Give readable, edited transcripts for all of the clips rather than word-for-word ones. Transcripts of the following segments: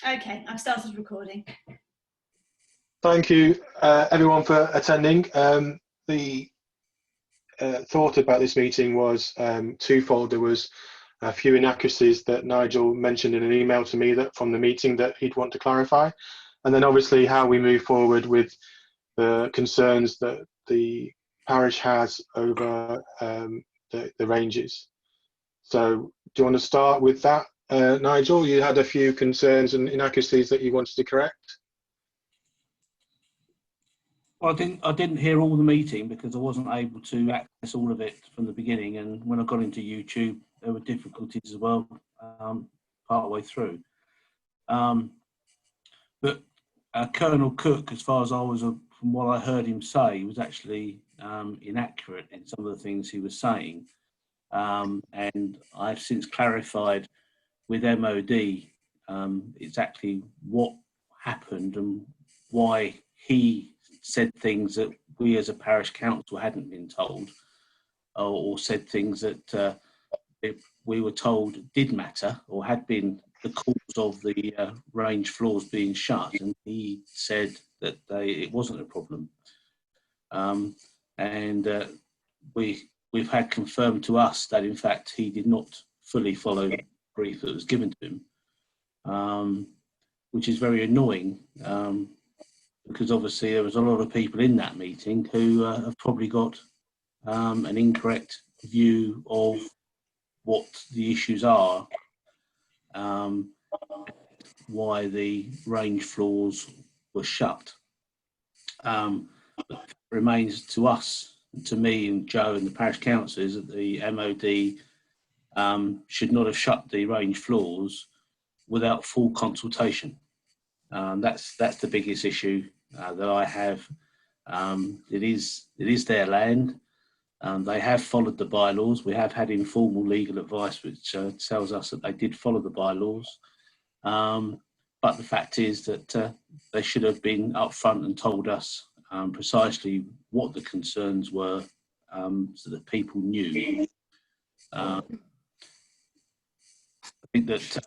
Okay, I've started recording. Thank you, everyone, for attending. The thought about this meeting was twofold. There was a few inaccuracies that Nigel mentioned in an email to me that from the meeting that he'd want to clarify, and then obviously how we move forward with the concerns that the parish has over the ranges. So do you want to start with that, Nigel? You had a few concerns and inaccuracies that you wanted to correct. Well, I didn't hear all the meeting because I wasn't able to access all of it from the beginning, and when I got into YouTube, there were difficulties as well part way through. But Colonel Cook, as far as I was, from what I heard him say, was actually inaccurate in some of the things he was saying, and I've since clarified with MOD exactly what happened and why he said things that we as a parish council hadn't been told, or said things that we were told did matter or had been the cause of the range floors being shut, and he said that it wasn't a problem. We've had confirmed to us that in fact he did not fully follow the brief that was given to him, which is very annoying. Because obviously there was a lot of people in that meeting who have probably got an incorrect view of what the issues are, why the range floors were shut. It remains to us, to me and Joe and the parish council, is that the MOD should not have shut the range floors without full consultation. That's the biggest issue that I have. It is their land. They have followed the bylaws. We have had informal legal advice which tells us that they did follow the bylaws. But the fact is that they should have been upfront and told us precisely what the concerns were, so that people knew. I think that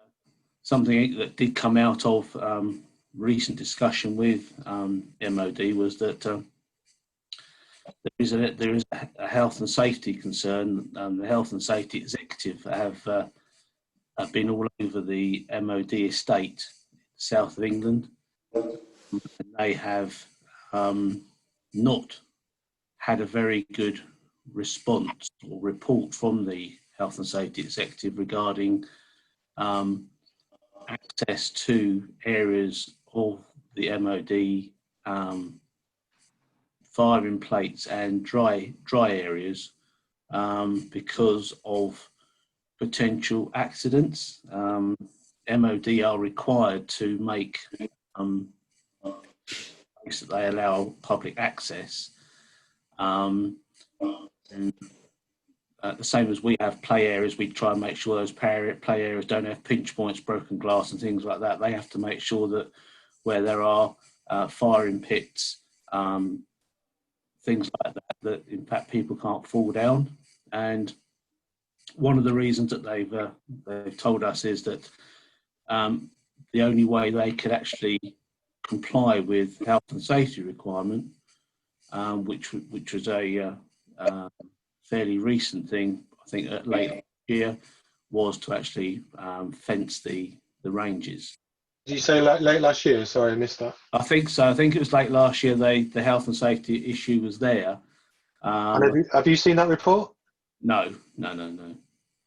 something that did come out of recent discussion with MOD was that there is a health and safety concern. The health and safety executive have been all over the MOD estate, south of England. And they have not had a very good response or report from the health and safety executive regarding access to areas of the MOD, firing plates and dry areas because of potential accidents. MOD are required to make that they allow public access, and the same as we have play areas. We try and make sure those play areas don't have pinch points, broken glass and things like that. They have to make sure that where there are firing pits, things like that in fact people can't fall down. And one of the reasons that they've told us is that the only way they could actually comply with health and safety requirement, which was a fairly recent thing, I think late last year, was to actually fence the ranges. Did you say late last year? Sorry, I missed that. I think so. I think it was late last year. The health and safety issue was there. And have you seen that report? No.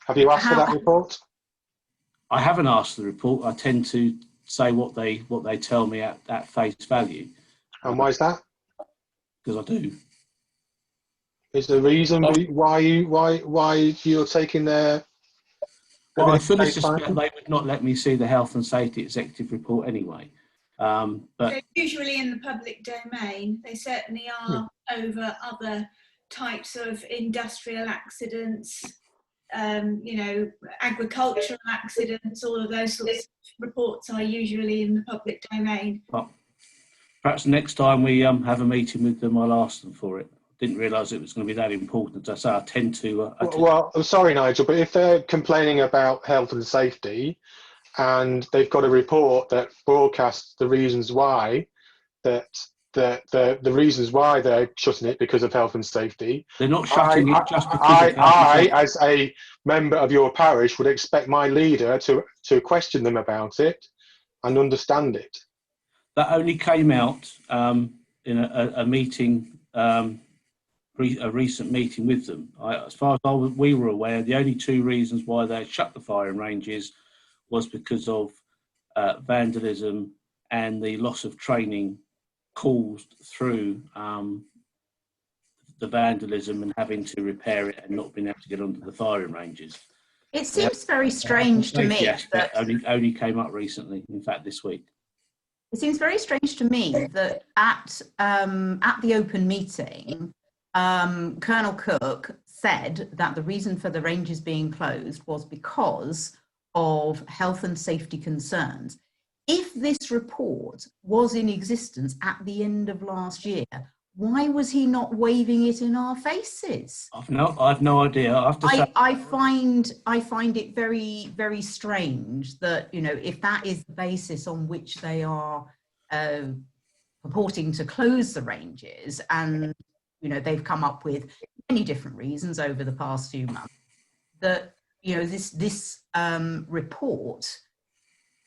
Have you asked for that report? I haven't asked for the report. I tend to say what they tell me at face value. And why is that? Because I do. Is the reason why you're taking their? Well, I fully suspect they would not let me see the health and safety executive report anyway. But they're usually in the public domain. They certainly are over other types of industrial accidents, agricultural accidents. All of those sorts of reports are usually in the public domain. Well, perhaps next time we have a meeting with them, I'll ask them for it. Didn't realise it was going to be that important. As I say, I tend to. Well, I'm sorry, Nigel, but if they're complaining about health and safety, and they've got a report that broadcasts the reasons why the reasons why they're shutting it because of health and safety. They're not shutting it just because of health and safety. As a member of your parish, would expect my leader to question them about it and understand it. That only came out in a meeting, a recent meeting with them. As far as we were aware, the only two reasons why they shut the firing ranges was because of vandalism and the loss of training caused through the vandalism and having to repair it and not being able to get onto the firing ranges. It seems very strange to me that only came up recently, in fact this week. It seems very strange to me that at the open meeting, Colonel Cook said that the reason for the ranges being closed was because of health and safety concerns. If this report was in existence at the end of last year, why was he not waving it in our faces? I've no idea. I find it very, very strange that, you know, if that is the basis on which they are purporting to close the ranges, and, you know, they've come up with many different reasons over the past few months, that, you know, this report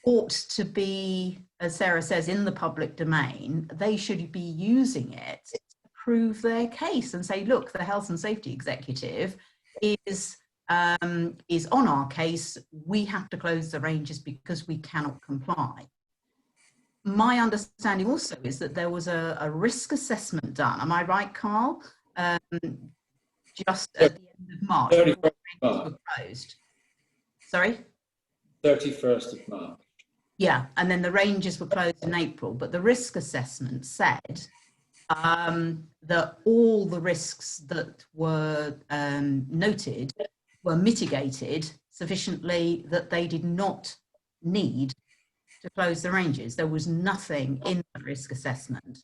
ought to be, as Sarah says, in the public domain. They should be using it to prove their case and say, look, the health and safety executive is on our case. We have to close the ranges because we cannot comply. My understanding also is that there was a risk assessment done. Am I right, Carl? Just at the end of March, before the ranges were closed. Sorry? 31st of March. Yeah, and then the ranges were closed in April, but the risk assessment said that all the risks that were noted were mitigated sufficiently that they did not need to close the ranges. There was nothing in the risk assessment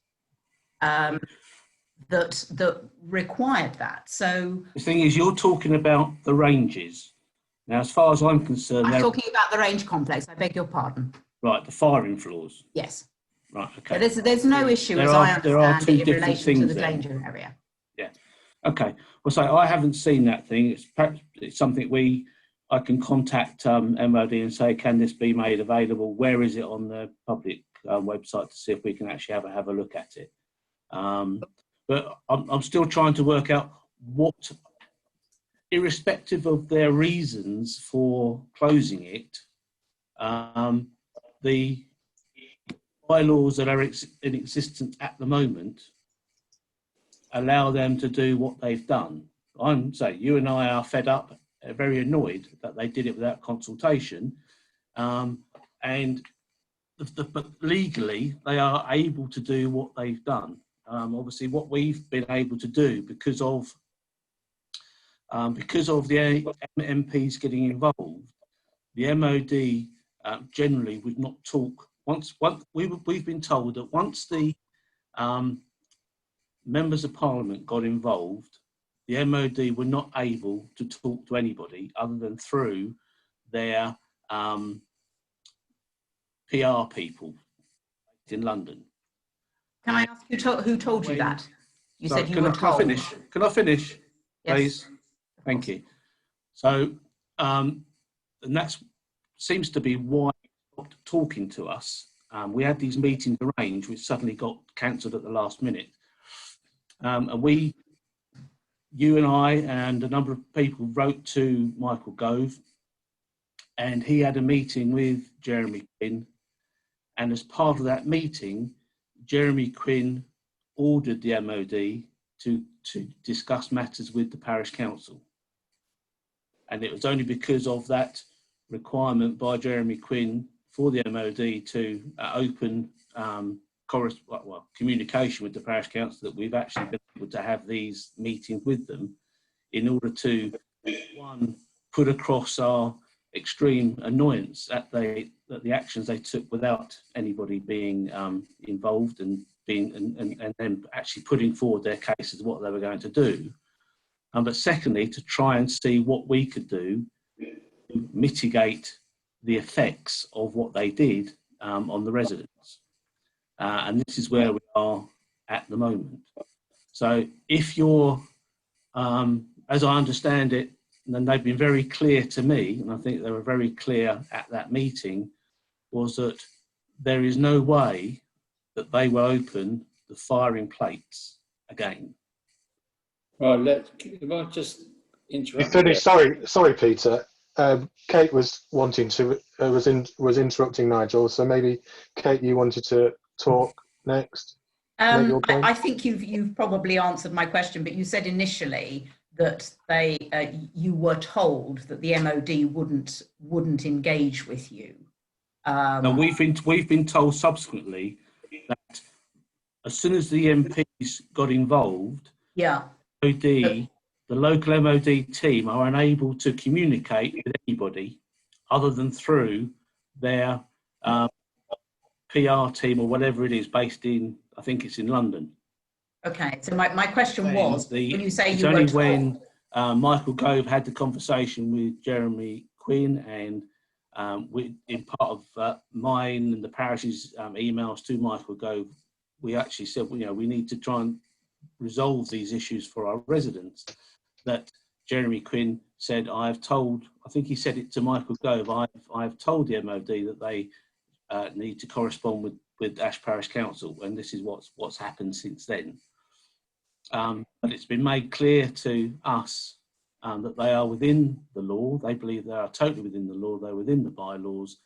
that required that. So the thing is, you're talking about the ranges. Now, as far as I'm concerned, I'm talking about the range complex. I beg your pardon. Right, the firing floors. Yes. Right, okay. So there's no issue, as I understand it, in relation to the danger area. Yeah. Okay. Well, so I haven't seen that thing. It's something I can contact MOD and say, can this be made available? Where is it on the public website, to see if we can actually have a look at it. But I'm still trying to work out what, irrespective of their reasons for closing it, the bylaws that are in existence at the moment allow them to do what they've done. I'm saying you and I are fed up, very annoyed that they did it without consultation, but legally they are able to do what they've done. Obviously, what we've been able to do because of the MPs getting involved, the MOD generally would not talk. We've been told that once the members of Parliament got involved, the MOD were not able to talk to anybody other than through their PR people in London. Can I ask who told you that? You said you were told. Can I finish, Yes. please? Thank you. So, and that seems to be why they stopped talking to us. We had these meetings arranged, which suddenly got cancelled at the last minute. And you and I and a number of people wrote to Michael Gove, and he had a meeting with Jeremy Quinn. And as part of that meeting, Jeremy Quinn ordered the MOD to discuss matters with the parish council. And it was only because of that requirement by Jeremy Quinn for the MOD to open communication with the parish council that we've actually been able to have these meetings with them in order to, one, put across our extreme annoyance at the actions they took without anybody being involved and then actually putting forward their case as what they were going to do. But secondly, to try and see what we could do to mitigate the effects of what they did on the residents. And this is where we are at the moment. So if you're, as I understand it, and they've been very clear to me, and I think they were very clear at that meeting, was that there is no way that they will open the firing plates again. Well, if I just interrupt. Sorry, Peter. Kate was wanting to was interrupting Nigel, so maybe Kate, you wanted to talk next. Make your point. I think you've probably answered my question, but you said initially that you were told that the MOD wouldn't engage with you. Now we've been told subsequently that as soon as the MPs got involved, yeah, the local MOD team are unable to communicate with anybody other than through their PR team or whatever it is, based in, I think it's in London. Okay, so my question was, when you say it's you only were told, when Michael Gove had the conversation with Jeremy Quinn, and in part of mine and the parish's emails to Michael Gove, we actually said, we need to try and resolve these issues for our residents. That Jeremy Quinn said, I think he said it to Michael Gove, I've told the MOD that they need to correspond with Ash Parish Council, and this is what's happened since then. But it's been made clear to us that they are within the law. They believe they are totally within the law. They're within the bylaws,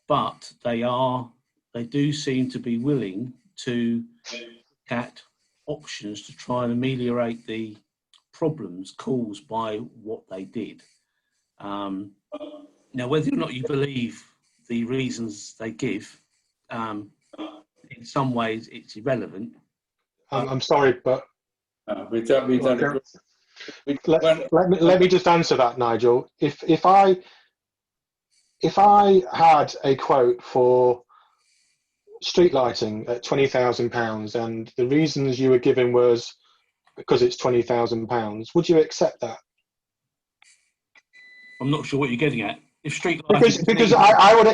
but they do seem to be willing to look at options to try and ameliorate the problems caused by what they did. Now, whether or not you believe the reasons they give, in some ways it's irrelevant. I'm sorry, but we don't agree. Let me just answer that, Nigel. If I had a quote for street lighting at £20,000 and the reasons you were given was because it's £20,000, would you accept that? I'm not sure what you're getting at. If street lighting because I would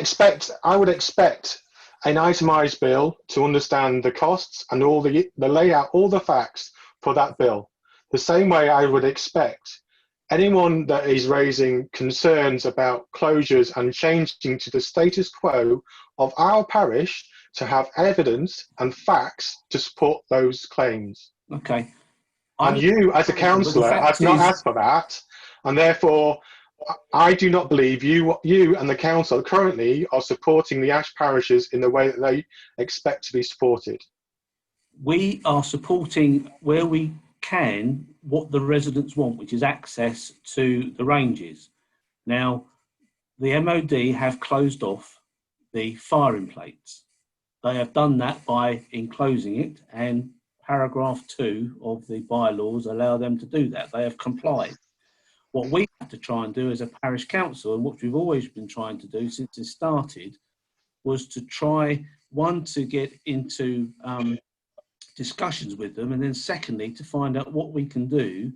expect an itemised bill to understand the costs and all the layout, all the facts for that bill. The same way I would expect anyone that is raising concerns about closures and changing to the status quo of our parish to have evidence and facts to support those claims. Okay. And you, as a councillor, have not asked for that, and therefore I do not believe you and the council currently are supporting the Ash parishes in the way that they expect to be supported. We are supporting where we can what the residents want, which is access to the ranges. Now, the MOD have closed off the firing plates. They have done that by enclosing it, and paragraph 2 of the bylaws allow them to do that. They have complied. What we have to try and do as a parish council, and what we've always been trying to do since it started, was to try, one, to get into discussions with them, and then secondly, to find out what we can do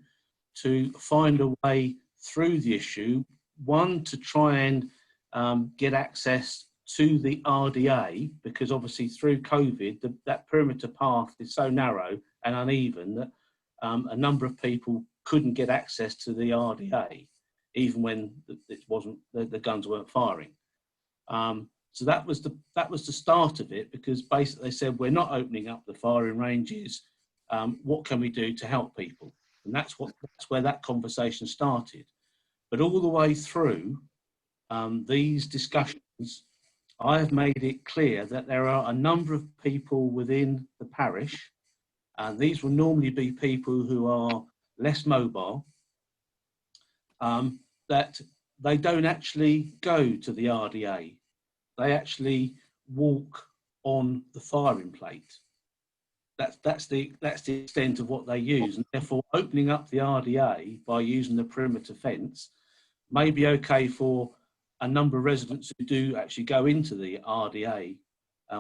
to find a way through the issue. One, to try and get access to the RDA, because obviously through COVID, that perimeter path is so narrow and uneven that a number of people couldn't get access to the RDA, even when it wasn't, the guns weren't firing. So that was the start of it, because basically they said, we're not opening up the firing ranges. What can we do to help people? And that's where that conversation started. But all the way through these discussions, I have made it clear that there are a number of people within the parish, and these will normally be people who are less mobile, that they don't actually go to the RDA. They actually walk on the firing plate. That's the extent of what they use, and therefore opening up the RDA by using the perimeter fence may be okay for a number of residents who do actually go into the RDA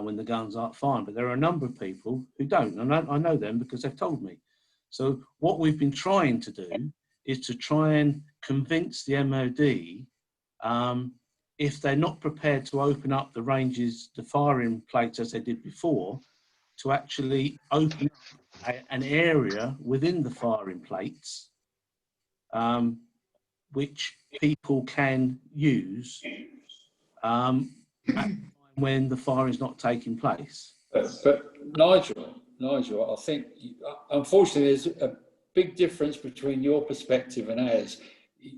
when the guns aren't firing, but there are a number of people who don't, and I know them because they've told me. So what we've been trying to do is to try and convince the MOD if they're not prepared to open up the ranges, the firing plates as they did before, to actually open an area within the firing plates, which people can use at the time when the firing is not taking place. But Nigel, I think, unfortunately, there's a big difference between your perspective and ours.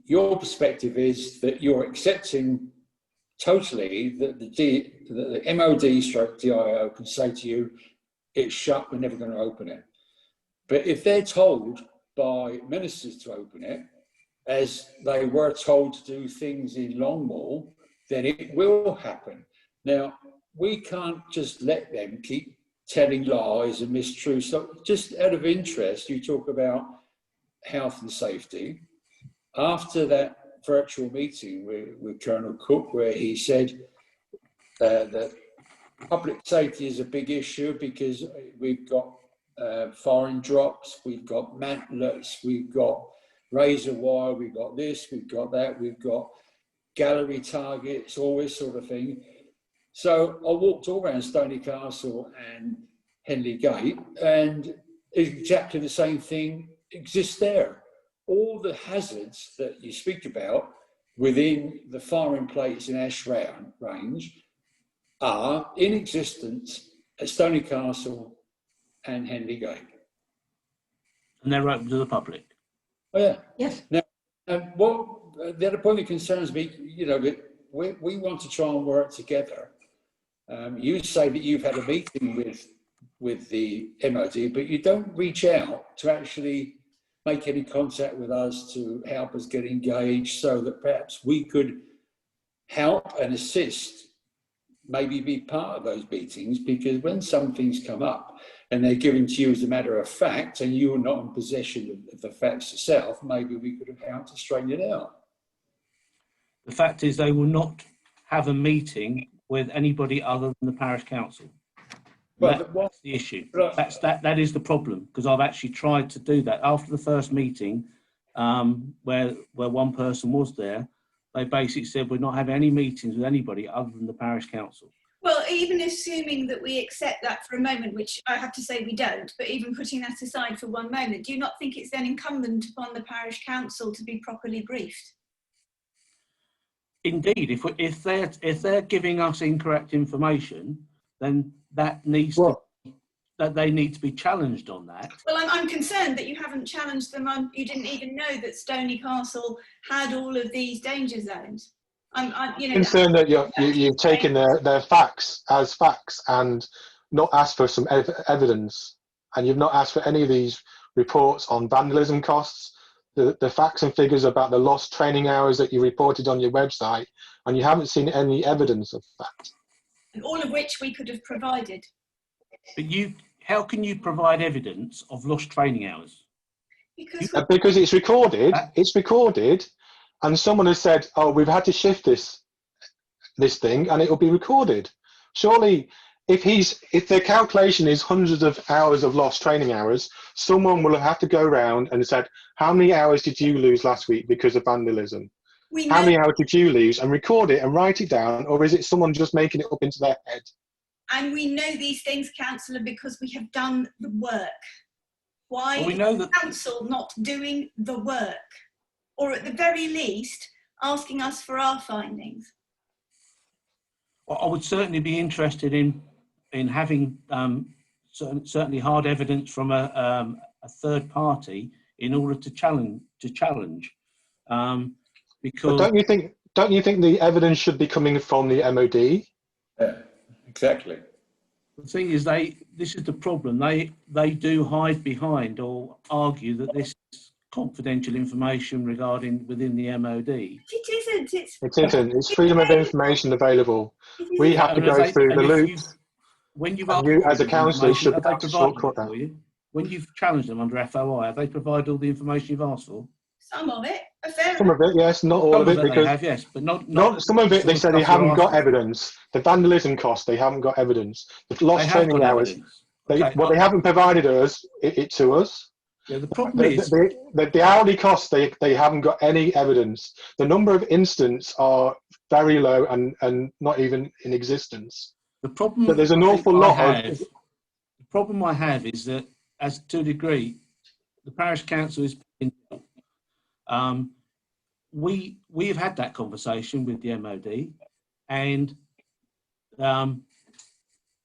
Your perspective is that you're accepting totally that the MOD/DIO can say to you, it's shut, we're never going to open it. But if they're told by ministers to open it, as they were told to do things in Longmore, then it will happen. Now, we can't just let them keep telling lies and mistruths. So just out of interest, you talk about health and safety. After that virtual meeting with Colonel Cook, where he said that public safety is a big issue because we've got foreign drops, we've got mantlets, we've got razor wire, we've got this, we've got that, we've got gallery targets, all this sort of thing. So I walked all around Stony Castle and Henley Gate, and exactly the same thing exists there. All the hazards that you speak about within the firing plates in Ash Range are in existence at Stony Castle and Henley Gate. And they're open to the public. Oh, yeah. Yes. Now, what the other point that concerns me, you know, that we want to try and work together. You say that you've had a meeting with the MOD, but you don't reach out to actually make any contact with us to help us get engaged, so that perhaps we could help and assist, maybe be part of those meetings, because when some things come up and they're given to you as a matter of fact and you're not in possession of the facts yourself, maybe we could have helped to straighten it out. The fact is they will not have a meeting with anybody other than the parish council. Well, That's the issue. That is the problem, because I've actually tried to do that. After the first meeting, where one person was there, they basically said we're not having any meetings with anybody other than the parish council. Well, even assuming that we accept that for a moment, which I have to say we don't, but even putting that aside for one moment, do you not think it's then incumbent upon the parish council to be properly briefed? Indeed, if they're giving us incorrect information, then that needs that they need to be challenged on that. Well, I'm concerned that you haven't challenged them on. You didn't even know that Stony Castle had all of these danger zones. I'm concerned that you've taken their facts as facts and not asked for some evidence, and you've not asked for any of these reports on vandalism costs, the facts and figures about the lost training hours that you reported on your website, and you haven't seen any evidence of that. And all of which we could have provided. But how can you provide evidence of lost training hours? Because it's recorded. It's recorded, and someone has said, "Oh, we've had to shift this thing, and it will be recorded." Surely, if the calculation is hundreds of hours of lost training hours, someone will have to go around and said, "How many hours did you lose last week because of vandalism? How many hours did you lose?" and record it and write it down, or is it someone just making it up into their head? And we know these things, Councillor, because we have done the work. Why we know that is the council not doing the work? Or at the very least, asking us for our findings? Well, I would certainly be interested in having certainly hard evidence from a third party in order to challenge. Because But don't you think the evidence should be coming from the MOD? Yeah, exactly. the thing is, this is the problem. They do hide behind or argue that this is confidential information within the MOD. It isn't. It isn't. It's freedom of information available. We have to go through the loops. When you've And you, as a council, should have be they able to provided shortcut it that. for you? When you've challenged them under FOI, have they provided all the information you've asked for? Some of it. A fair Some of it, yes, not all of it, They because have, yes, but not some of it. They said they stuff you're haven't got asking for. evidence. The vandalism cost, they haven't got evidence. The lost They have training got hours. evidence. They Okay, haven't provided it to us. Yeah, the problem is the hourly costs, they haven't got any evidence. The number of incidents are very low and not even in existence. the problem. But there's an I awful think lot the problem I have is that, as to a degree, the parish council is. We've had that conversation with the MOD, and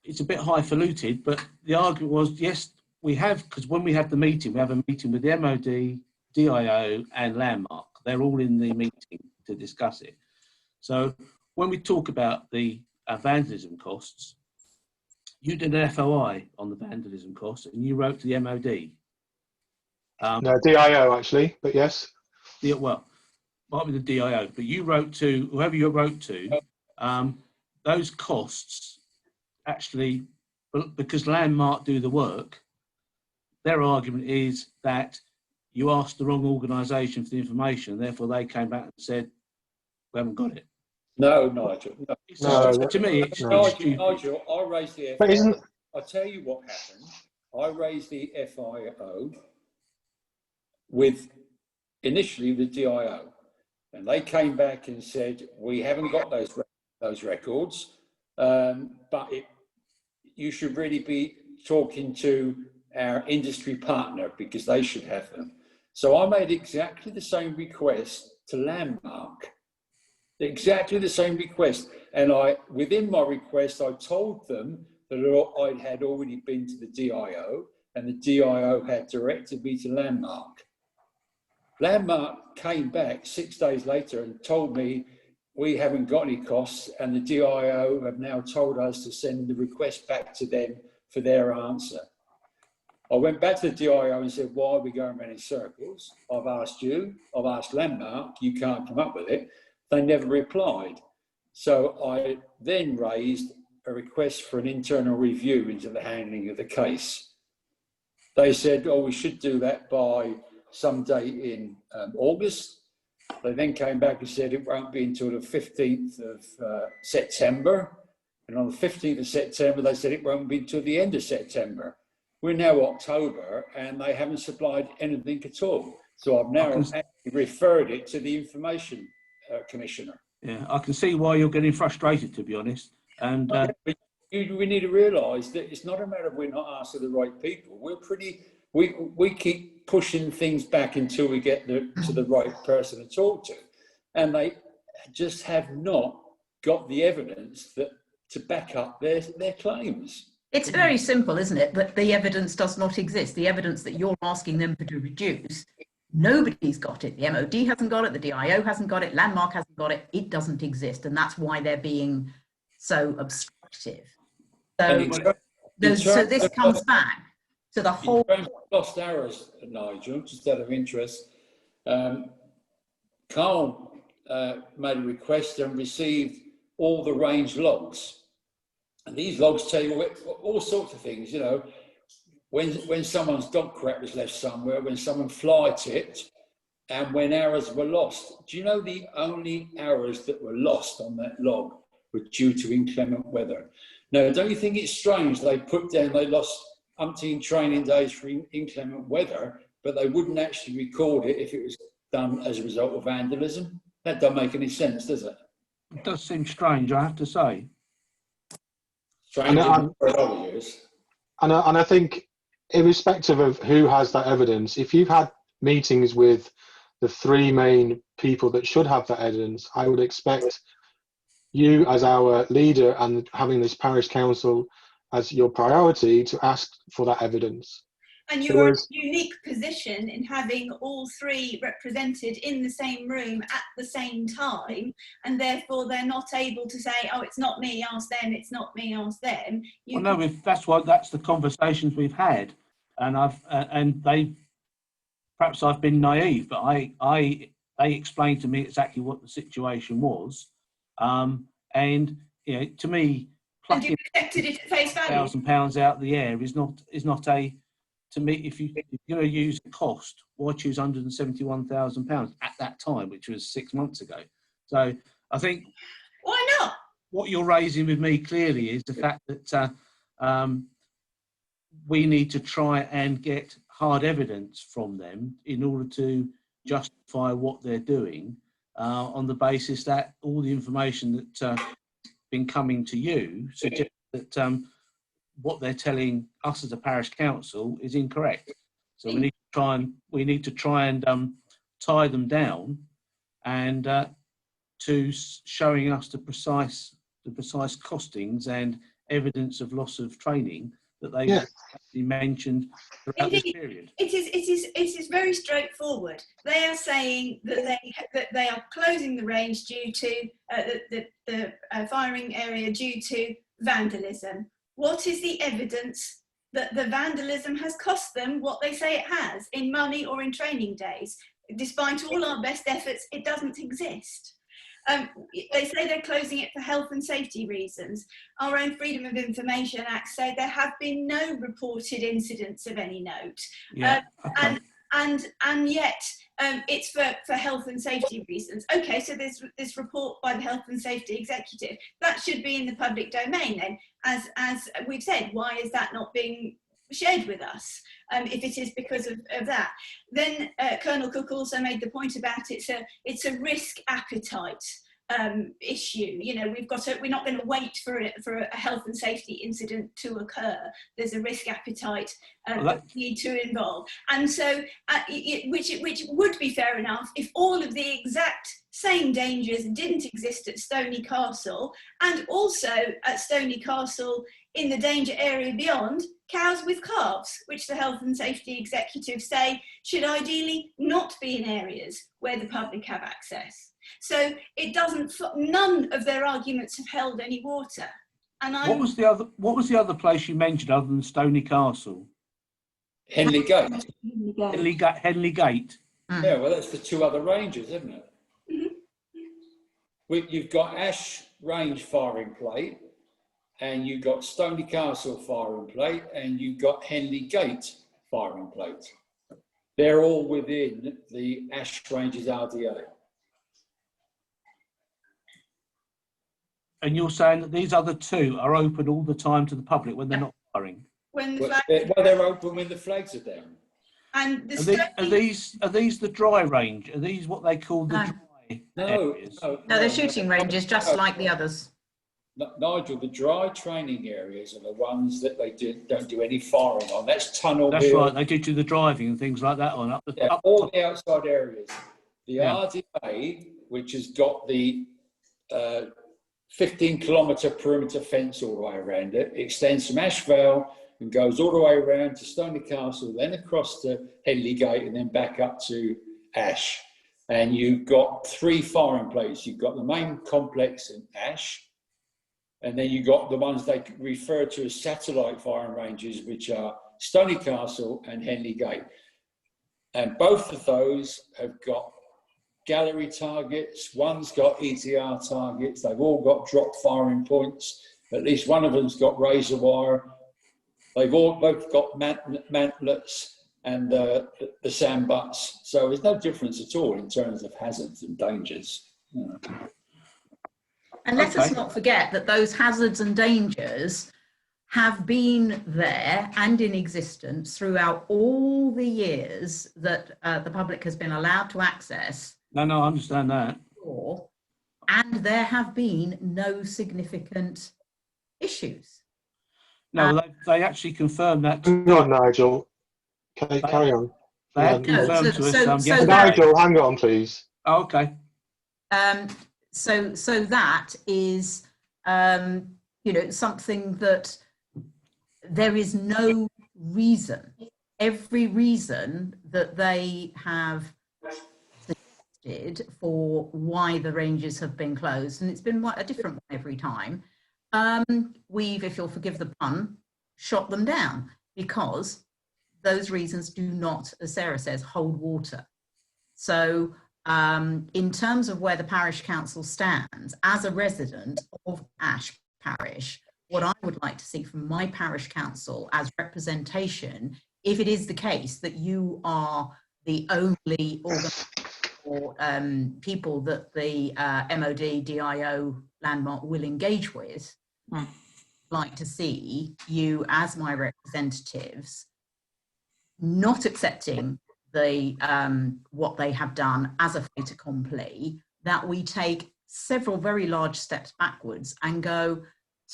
it's a bit highfalutin, but the argument was, yes, we have, because when we have the meeting, we have a meeting with the MOD, DIO and Landmark. They're all in the meeting to discuss it. So when we talk about the vandalism costs, you did an FOI on the vandalism costs and you wrote to the MOD. no, DIO actually, but yes. Well, might be the DIO, but you wrote to, whoever you wrote to, those costs actually, because Landmark do the work, their argument is that you asked the wrong organisation for the information, therefore they came back and said, we haven't got it. No, Nigel. No, to me, it's stupid. Nigel, I raised the but FIO. I'll tell you what happened. I raised the FIO with initially the DIO, and they came back and said, we haven't got those records, but you should really be talking to our industry partner because they should have them. So I made exactly the same request to Landmark, exactly the same request. And within my request, I told them that I had already been to the DIO and the DIO had directed me to Landmark. Landmark came back 6 days later and told me we haven't got any costs, and the DIO have now told us to send the request back to them for their answer. I went back to the DIO and said, why are we going around in circles? I've asked you, I've asked Landmark, you can't come up with it. They never replied. So I then raised a request for an internal review into the handling of the case. They said, oh, we should do that by some date in August. They then came back and said it won't be until the 15th of September. And on the 15th of September, they said it won't be until the end of September. We're now October and they haven't supplied anything at all. So I've now actually referred it to the Information Commissioner. Yeah, I can see why you're getting frustrated, to be honest. And we need to realise that it's not a matter of we're not asking the right people. We keep pushing things back until we get to the right person to talk to, and they just have not got the evidence to back up their claims. It's very simple, isn't it? That the evidence does not exist. The evidence that you're asking them to reduce, nobody's got it. The MOD hasn't got it. The DIO hasn't got it. Landmark hasn't got it. It doesn't exist, and that's why they're being so obstructive. So this comes back to the whole lost hours, Nigel, just out of interest. Carl made a request and received all the range logs. And these logs tell you all sorts of things, you know, when someone's dog crap was left somewhere, when someone fly tipped, and when arrows were lost. Do you know the only arrows that were lost on that log were due to inclement weather? Now, don't you think it's strange they put down they lost umpteen training days for inclement weather, but they wouldn't actually record it if it was done as a result of vandalism? That doesn't make any sense, does it? it does seem strange, I have to say. Strange and I think, irrespective of who has that evidence, if you've had meetings with the three main people that should have that evidence, I would expect you as our leader and having this parish council as your priority to ask for that evidence. And you're in a unique position in having all three represented in the same room at the same time, and therefore they're not able to say, oh, it's not me, ask them, it's not me, ask them. Well, no, that's the conversations we've had, and perhaps I've been naive, but they explained to me exactly what the situation was, and you know, to me, plucking £1,000 out of the air is not a. To me, if you're going to use a cost, why choose £171,000 at that time, which was 6 months ago? So I think why not? What you're raising with me clearly is the fact that we need to try and get hard evidence from them in order to justify what they're doing, on the basis that all the information that's been coming to you suggests that what they're telling us as a parish council is incorrect. So we need to try and tie them down and to showing us the precise costings and evidence of loss of training that they actually mentioned throughout this period. It is very straightforward. They are saying that they are closing the range due to the firing area due to vandalism. What is the evidence that the vandalism has cost them what they say it has in money or in training days? Despite all our best efforts, it doesn't exist. They say they're closing it for health and safety reasons. Our own Freedom of Information Act say there have been no reported incidents of any note. And yet it's for health and safety reasons. Okay, so there's this report by the Health and Safety Executive. That should be in the public domain then. As we've said, why is that not being shared with us if it is because of that? Then Colonel Cook also made the point about it's a risk appetite issue. You know, we're not going to wait for a health and safety incident to occur. There's a risk appetite that we need to involve, and so which would be fair enough if all of the exact same dangers didn't exist at Stony Castle, and also at Stony Castle in the danger area beyond, cows with calves, which the Health and Safety Executive say should ideally not be in areas where the public have access. So it doesn't. None of their arguments have held any water. And what was the other place you mentioned other than Stony Castle? Henley Gate. Henley Gate. Yeah, well, that's the two other ranges, isn't it? Mm-hmm. You've got Ash Range firing plate, and you've got Stony Castle firing plate, and you've got Henley Gate firing plate. They're all within the Ash Ranges RDA. And you're saying that these other two are open all the time to the public when they're not firing? When the they're open when the flags are down. And are these the dry range? Are these what they call the dry areas? No, they're shooting ranges just like the others. Nigel, the dry training areas are the ones that they don't do any firing on. That's Tunnel That's Hill. right. They do the driving and things like that on all the outside areas. The RDA, which has got the 15-kilometre perimeter fence all the way around it, extends from Ash Vale and goes all the way around to Stony Castle, then across to Henley Gate, and then back up to Ash. And you've got 3 firing plates. You've got the main complex in Ash, and then you've got the ones they refer to as satellite firing ranges, which are Stony Castle and Henley Gate. And both of those have got gallery targets. One's got ETR targets. They've all got drop firing points. At least one of them's got razor wire. They've both got mantlets and the sand butts. So there's no difference at all in terms of hazards and dangers. And let us not forget that those hazards and dangers have been there and in existence throughout all the years that the public has been allowed to access. No, I understand that. And there have been no significant issues. No, they actually confirmed that. No, Nigel. Okay, carry on. They had confirmed to us. Nigel, hang on, please. Oh, okay. So that is, something that there is no reason. Every reason that they have suggested for why the ranges have been closed, and it's been a different one every time, we've, if you'll forgive the pun, shot them down because those reasons do not, as Sarah says, hold water. So in terms of where the parish council stands, as a resident of Ash Parish, what I would like to see from my parish council as representation, if it is the case that you are the only or people that the MOD, DIO, Landmark will engage with, I'd like to see you as my representatives not accepting the what they have done as a fait accompli, that we take several very large steps backwards and go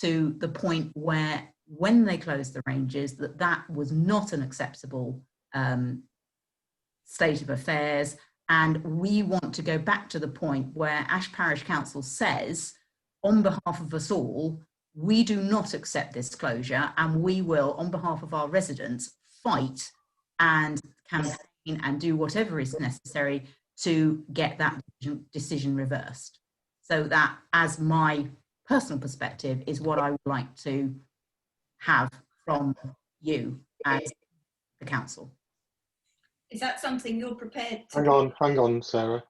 to the point where, when they closed the ranges, that was not an acceptable state of affairs. And we want to go back to the point where Ash Parish Council says, on behalf of us all, we do not accept this closure, and we will, on behalf of our residents, fight and campaign and do whatever is necessary to get that decision reversed. So that, as my personal perspective, is what I would like to have from you as the council. Is that something you're prepared to? Hang on, Sarah.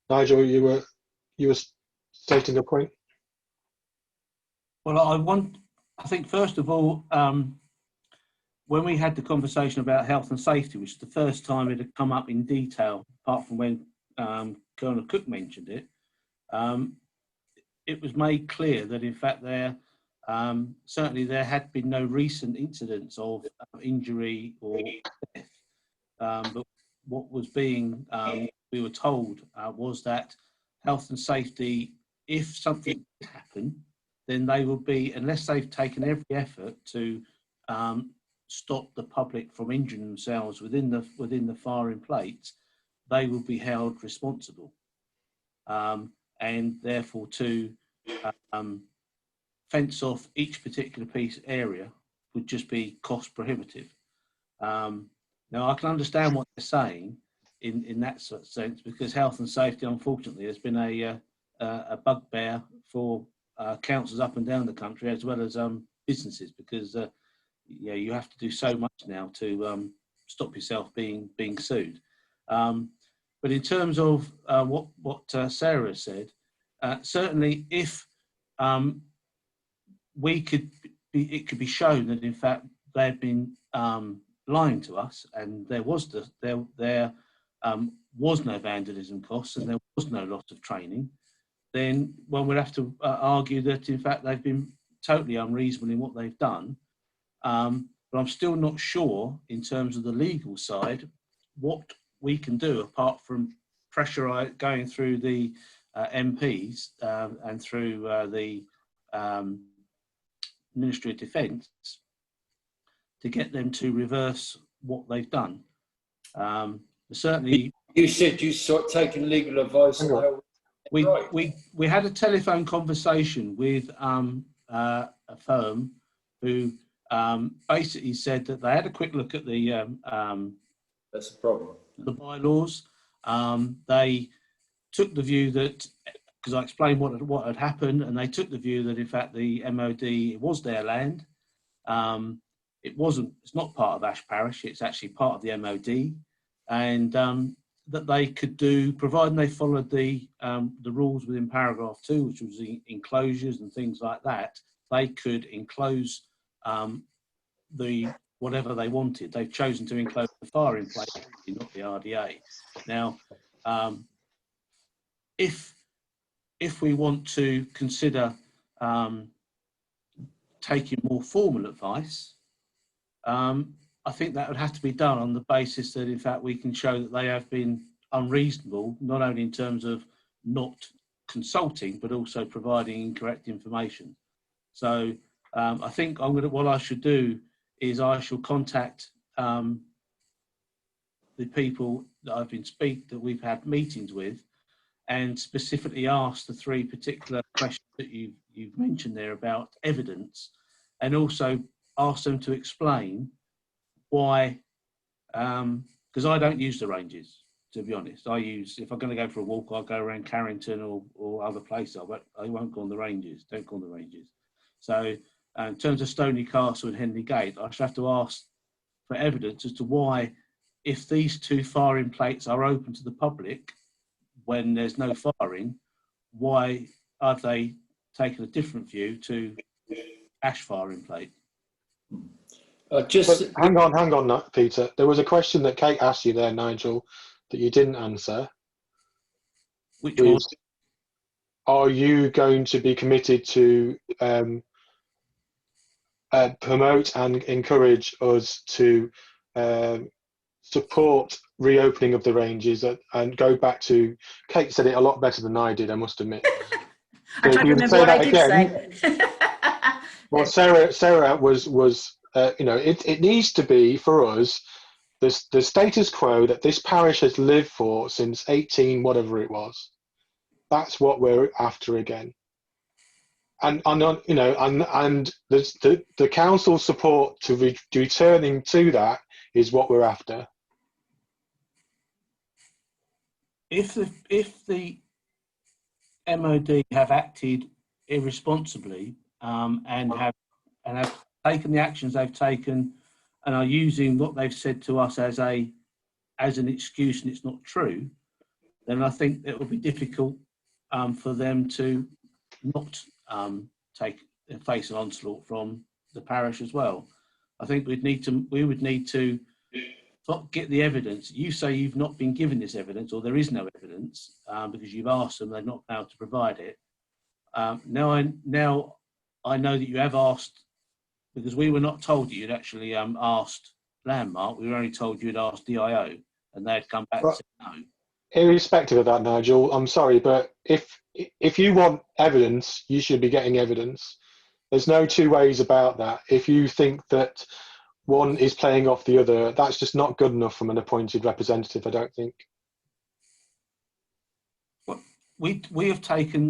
Nigel, you were stating a point. Well, I think first of all, when we had the conversation about health and safety, which is the first time it had come up in detail, apart from when Colonel Cook mentioned it, it was made clear that in fact certainly there had been no recent incidents of injury or death. But what was being, we were told, was that health and safety, if something did happen, then they will be, unless they've taken every effort to stop the public from injuring themselves within the firing plates, they will be held responsible, and therefore to fence off each particular piece area would just be cost prohibitive. Now I can understand what they're saying in that sort of sense, because health and safety, unfortunately, has been a bugbear for councils up and down the country, as well as businesses, because you have to do so much now to stop yourself being sued. But in terms of what Sarah said, certainly if it could be shown that in fact they've been lying to us, and there was no vandalism costs and there was no loss of training, then one would have to argue that in fact they've been totally unreasonable in what they've done. But I'm still not sure, in terms of the legal side, what we can do apart from pressure going through the MPs and through the Ministry of Defence to get them to reverse what they've done. Certainly, you said you sought taking legal advice. We had a telephone conversation with a firm who basically said that they had a quick look at the that's the problem. The bylaws. They took the view that, because I explained what had happened, and they took the view that in fact the MOD, it was their land. It's not part of Ash Parish, it's actually part of the MOD, and that they could do, providing they followed the rules within paragraph 2, which was the enclosures and things like that, they could enclose whatever they wanted. They've chosen to enclose the firing plate, not the RDA. Now, if we want to consider taking more formal advice, I think that would have to be done on the basis that in fact we can show that they have been unreasonable, not only in terms of not consulting, but also providing incorrect information. So I think what I should do is I shall contact the people that we've had meetings with, and specifically ask the 3 particular questions that you've mentioned there about evidence, and also ask them to explain why, because I don't use the ranges, to be honest. If I'm going to go for a walk, I'll go around Carrington or other places. I won't go on the ranges, don't go on the ranges. So in terms of Stoney Castle and Henley Gate, I should have to ask for evidence as to why, if these 2 firing plates are open to the public when there's no firing, why have they taken a different view to Ash firing plate? Hang on, Peter. There was a question that Kate asked you there, Nigel, that you didn't answer. Which one? Are you going to be committed to promote and encourage us to support reopening of the ranges and go back to, Kate said it a lot better than I did, I must admit. I tried to remember what I did say. Well, Sarah was you know, it needs to be for us the status quo that this parish has lived for since 18 whatever it was. That's what we're after again. And you know, and the council support to returning to that is what we're after. If the MOD have acted irresponsibly and have taken the actions they've taken and are using what they've said to us as an excuse and it's not true, then I think it will be difficult for them to not face an onslaught from the parish as well. I think we would need to get the evidence. You say you've not been given this evidence, or there is no evidence because you've asked them, they're not able to provide it. Now I know that you have asked, because we were not told that you'd actually asked Landmark. We were only told you'd asked DIO, and they'd come back and said no. Irrespective of that, Nigel, I'm sorry, but if you want evidence, you should be getting evidence. There's no two ways about that. If you think that one is playing off the other, that's just not good enough from an appointed representative, I don't think. Well,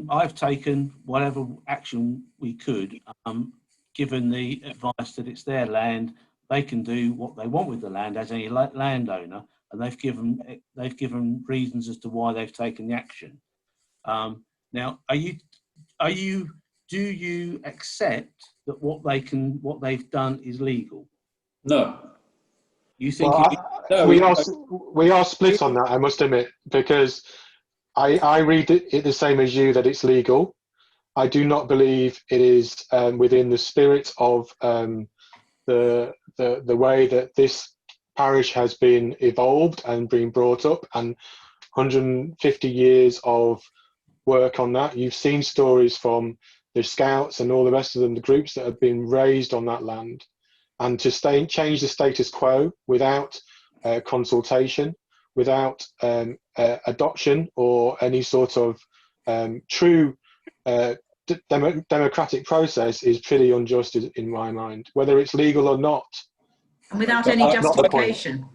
I've taken whatever action we could, given the advice that it's their land, they can do what they want with the land as any landowner, and they've given reasons as to why they've taken the action. Now, do you accept that what they've done is legal? No. You think? Well, we are split on that, I must admit, because I read it the same as you, that it's legal. I do not believe it is within the spirit of the way that this parish has been evolved and been brought up, and 150 years of work on that. You've seen stories from the Scouts and all the rest of them, the groups that have been raised on that land, and to change the status quo without consultation, without adoption or any sort of true democratic process is pretty unjust in my mind, whether it's legal or not. And without any justification.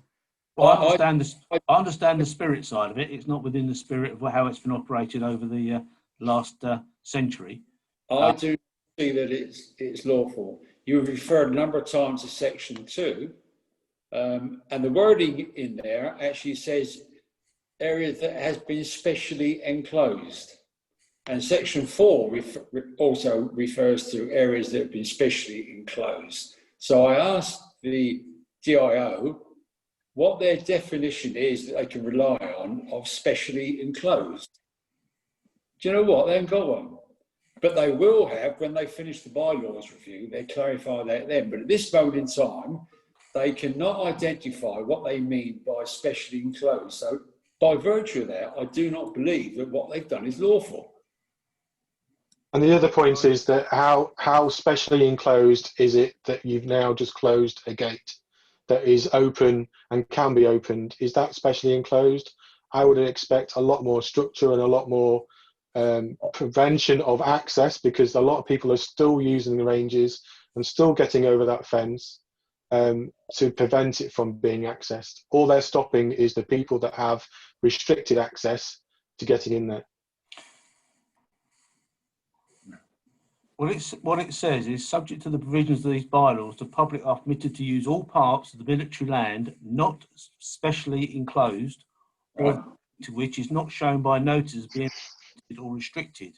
Well, I understand the spirit side of it. It's not within the spirit of how it's been operated over the last century. I do see that it's lawful. You've referred a number of times to Section 2, and the wording in there actually says area that has been specially enclosed. And Section 4 also refers to areas that have been specially enclosed. So I asked the DIO what their definition is that they can rely on of specially enclosed. Do you know what? They haven't got one. But they will have when they finish the bylaws review. They clarify that then. But at this moment in time, they cannot identify what they mean by specially enclosed. So by virtue of that, I do not believe that what they've done is lawful. And the other point is that how specially enclosed is it that you've now just closed a gate that is open and can be opened? Is that specially enclosed? I would expect a lot more structure and a lot more prevention of access, because a lot of people are still using the ranges and still getting over that fence to prevent it from being accessed. All they're stopping is the people that have restricted access to getting in there. What it says is, subject to the provisions of these bylaws, the public are permitted to use all parts of the military land not specially enclosed, or to which is not shown by notice as being or restricted,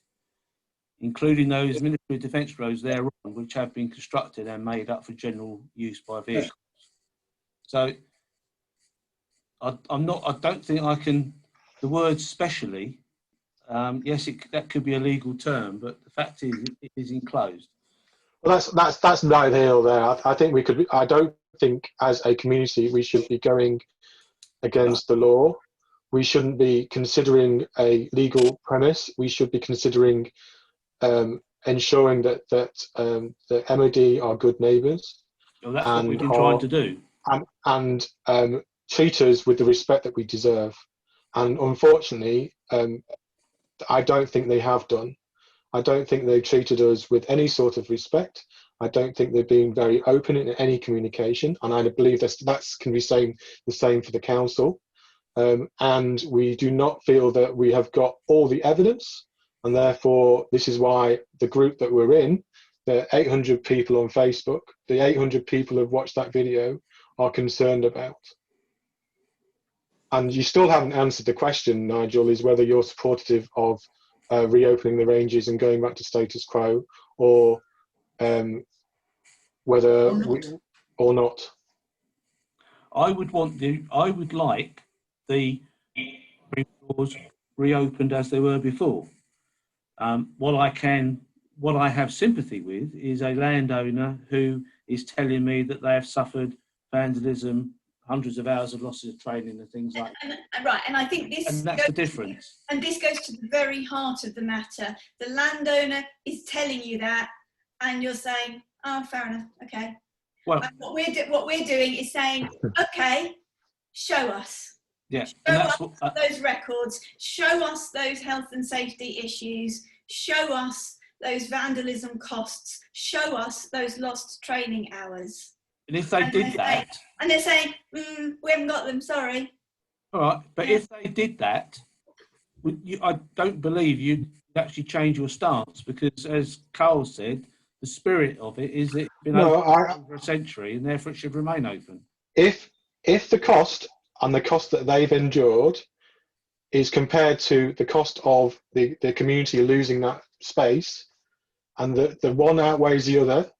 including those military defence roads thereon which have been constructed and made up for general use by vehicles. So I don't think I can. The word specially. Yes, that could be a legal term, but the fact is, it is enclosed. Well, that's neither here nor there. I think we could. I don't think, as a community, we should be going against the law. We shouldn't be considering a legal premise. We should be considering ensuring that the MOD are good neighbours. Well, that's what we've been trying to do. and treat us with the respect that we deserve. And unfortunately, I don't think they have done. I don't think they've treated us with any sort of respect. I don't think they've been very open in any communication, and I believe that can be the same for the council. And we do not feel that we have got all the evidence, and therefore this is why the group that we're in, the 800 people on Facebook, the 800 people who have watched that video, are concerned about. And you still haven't answered the question, Nigel, is whether you're supportive of reopening the ranges and going back to status quo, or whether or not. I would like the floors reopened as they were before. What I have sympathy with is a landowner who is telling me that they have suffered vandalism, hundreds of hours of losses of training and things like that. Right, and I think this... And that's the difference. And this goes to the very heart of the matter. The landowner is telling you that, and you're saying, oh, fair enough, okay. Well, what we're doing is saying, okay, show us. Yeah, show us those records, show us those health and safety issues, show us those vandalism costs, show us those lost training hours. And if they did that... And they're saying, we haven't got them, sorry. All right, but if they did that, I don't believe you'd actually change your stance, because as Carl said, the spirit of it is it's been open for a century, and therefore it should remain open. If the cost and the cost that they've endured is compared to the cost of the community losing that space, and the one outweighs the other,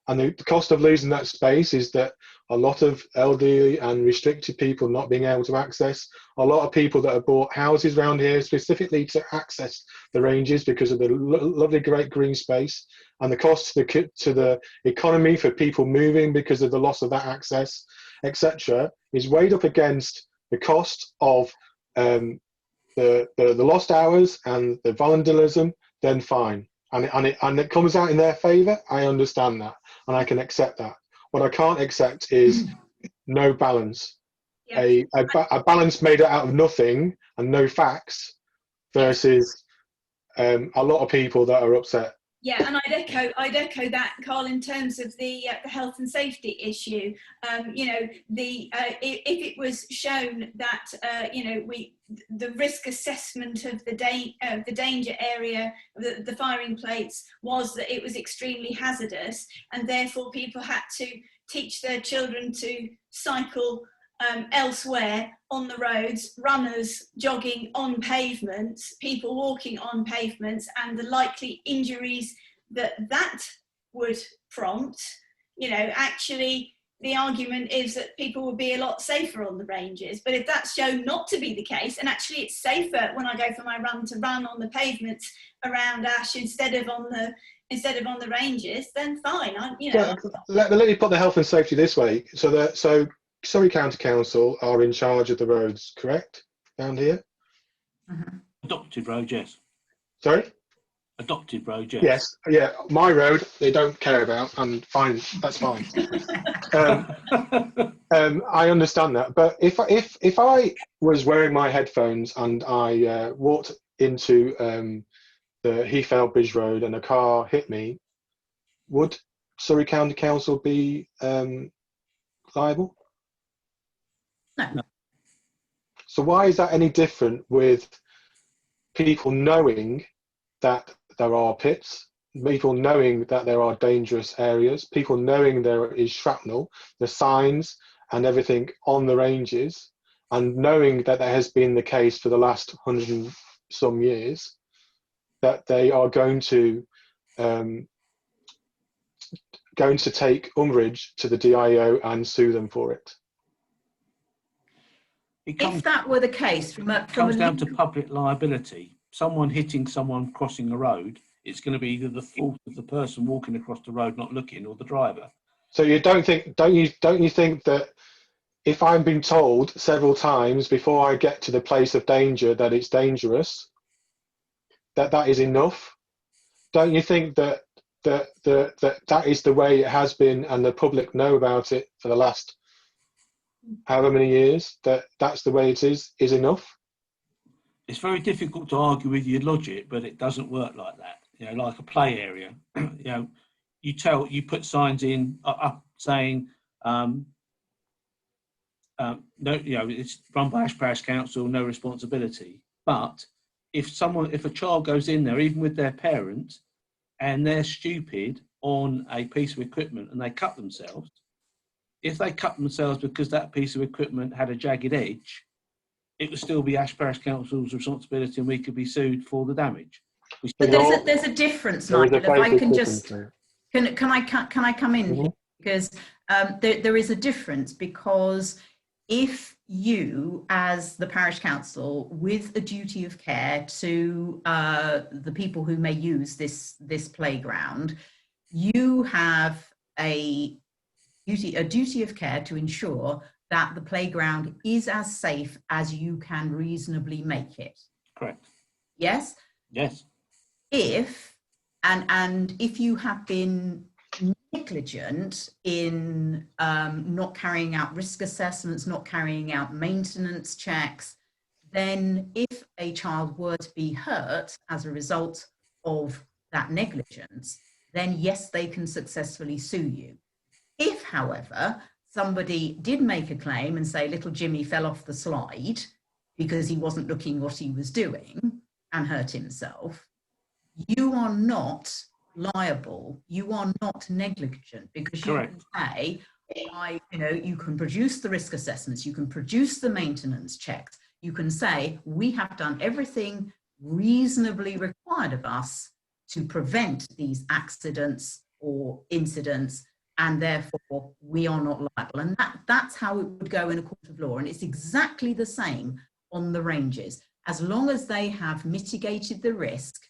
and the cost of losing that space is that a lot of elderly and restricted people not being able to access, a lot of people that have bought houses around here specifically to access the ranges because of the lovely great green space, and the cost to the economy for people moving because of the loss of that access, etc., is weighed up against the cost of the lost hours and the vandalism, then fine. And it comes out in their favour, I understand that, and I can accept that. What I can't accept is no balance. Yeah. A balance made out of nothing and no facts versus a lot of people that are upset. Yeah, and I'd echo that, Carl, in terms of the health and safety issue. You know, if it was shown that you know, the risk assessment of the danger area, the firing plates, was that it was extremely hazardous, and therefore people had to teach their children to cycle elsewhere on the roads, runners jogging on pavements, people walking on pavements, and the likely injuries that would prompt, you know, actually the argument is that people would be a lot safer on the ranges. But if that's shown not to be the case, and actually it's safer when I go for my run to run on the pavements around Ash instead of on the ranges, then fine. Let me put the health and safety this way. So Surrey County Council are in charge of the roads, correct? Down here? Mm-hmm. Adopted road, yes. Sorry? Adopted road, yes. Yes, yeah. My road, they don't care about, and fine, that's fine. I understand that, but if I was wearing my headphones and I walked into the Heathfield Bridge Road and a car hit me, would Surrey County Council be liable? No. So why is that any different with people knowing that there are pits, people knowing that there are dangerous areas, people knowing there is shrapnel, the signs and everything on the ranges, and knowing that that has been the case for the last 100 and some years, that they are going to take umbrage to the DIO and sue them for it? If that were the case, it comes down to public liability. Someone hitting someone crossing a road, it's going to be either the fault of the person walking across the road not looking, or the driver. So you don't think that if I'm being told several times before I get to the place of danger that it's dangerous, that is enough? Don't you think that is the way it has been, and the public know about it for the last however many years, that's the way it is enough? It's very difficult to argue with your logic, but it doesn't work like that. You know, like a play area. You know, you put signs in up saying no, you know, it's run by Ash Parish Council, no responsibility. But if a child goes in there, even with their parent, and they're stupid on a piece of equipment and they cut themselves, if they cut themselves because that piece of equipment had a jagged edge, it would still be Ash Parish Council's responsibility, and we could be sued for the damage. But there's a difference, Nigel. If I can just can I come in here? Because there is a difference, because if you, as the parish council, with a duty of care to the people who may use this playground, you have a duty of care to ensure that the playground is as safe as you can reasonably make it. Correct. Yes? Yes. If you have been negligent in not carrying out risk assessments, not carrying out maintenance checks, then if a child were to be hurt as a result of that negligence, then yes, they can successfully sue you. If, however, somebody did make a claim and say little Jimmy fell off the slide because he wasn't looking what he was doing and hurt himself, you are not liable, you are not negligent, because you Correct. can say, you can produce the risk assessments, you can produce the maintenance checks, you can say, we have done everything reasonably required of us to prevent these accidents or incidents, and therefore we are not liable. And that's how it would go in a court of law. And it's exactly the same on the ranges. As long as they have mitigated the risk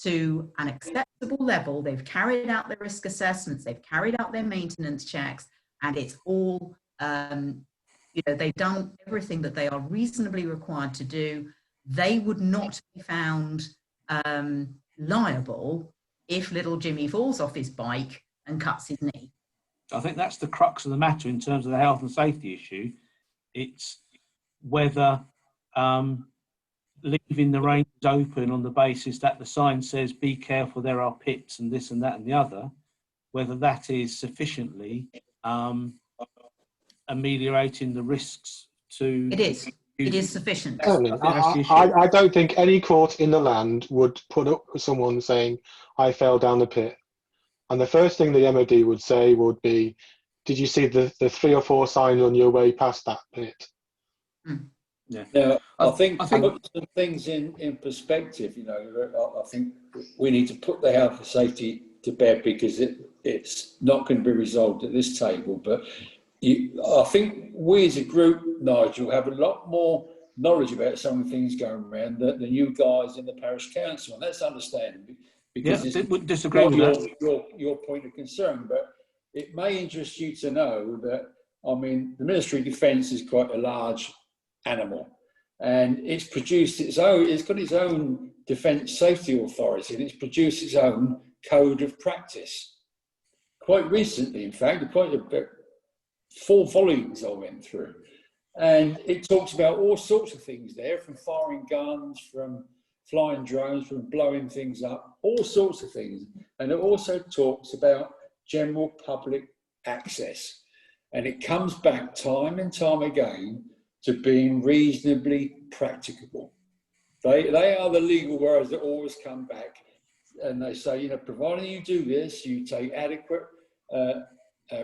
to an acceptable level, they've carried out their risk assessments, they've carried out their maintenance checks, and it's all, they've done everything that they are reasonably required to do, they would not be found liable if little Jimmy falls off his bike and cuts his knee. I think that's the crux of the matter in terms of the health and safety issue. It's whether leaving the ranges open on the basis that the sign says, be careful, there are pits and this and that and the other, whether that is sufficiently ameliorating the risks to... It is sufficient. I don't think any court in the land would put up with someone saying, I fell down the pit. And the first thing the MOD would say would be, did you see the 3 or 4 signs on your way past that pit? Mm. Yeah. Now, I think to put some things in perspective, I think we need to put the health and safety to bed, because it's not going to be resolved at this table. But I think we as a group, Nigel, have a lot more knowledge about some of the things going around than you guys in the parish council, and that's understandable, because I wouldn't disagree with that. Your point of concern. But it may interest you to know that, the Ministry of Defence is quite a large animal, and it's got its own defence safety authority, and it's produced its own code of practice. Quite recently, in fact, quite about 4 volumes I went through, and it talks about all sorts of things there, from firing guns, from flying drones, from blowing things up, all sorts of things. And it also talks about general public access, and it comes back time and time again to being reasonably practicable. They are the legal words that always come back, and they say, providing you do this, you take adequate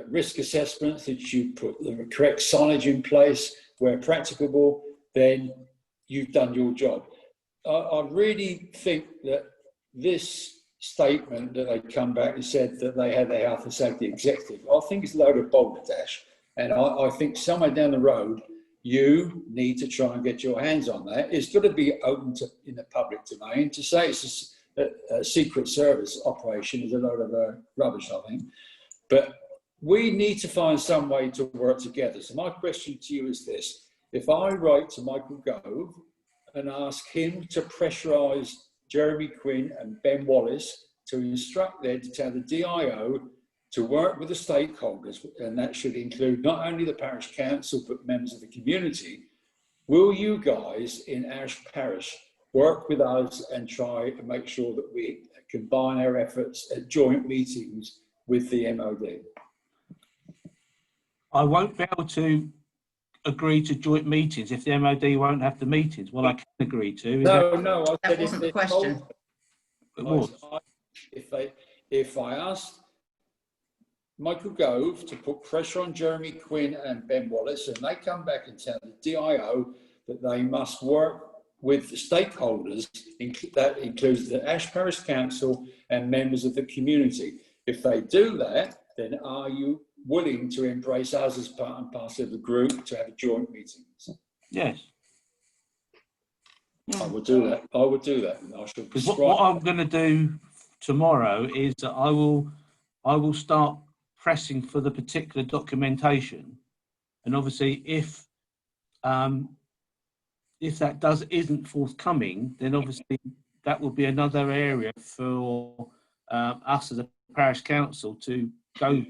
risk assessments, that you put the correct signage in place where practicable, then you've done your job. I really think that this statement that they come back and said that they had their health and safety executive, I think it's a load of balderdash, and I think somewhere down the road, you need to try and get your hands on that. It's got to be open in the public domain. To say it's a secret service operation is a load of rubbish, I think. But we need to find some way to work together. So my question to you is this: if I write to Michael Gove and ask him to pressurise Jeremy Quinn and Ben Wallace to instruct them to tell the DIO to work with the stakeholders, and that should include not only the parish council, but members of the community. Will you guys in Ash Parish work with us and try to make sure that we combine our efforts at joint meetings with the MOD? I won't be able to agree to joint meetings if the MOD won't have the meetings. What I can agree to is No, I said That wasn't the question. it was. If I asked Michael Gove to put pressure on Jeremy Quinn and Ben Wallace, and they come back and tell the DIO that they must work with the stakeholders, that includes the Ash Parish Council and members of the community. If they do that, then are you willing to embrace us as part and parcel of the group to have joint meetings? Yes. I would do that. I would do that. I shall Because what I'm going to do tomorrow is that I will start pressing for the particular documentation, and obviously if that isn't forthcoming, then obviously that will be another area for us as a parish council to go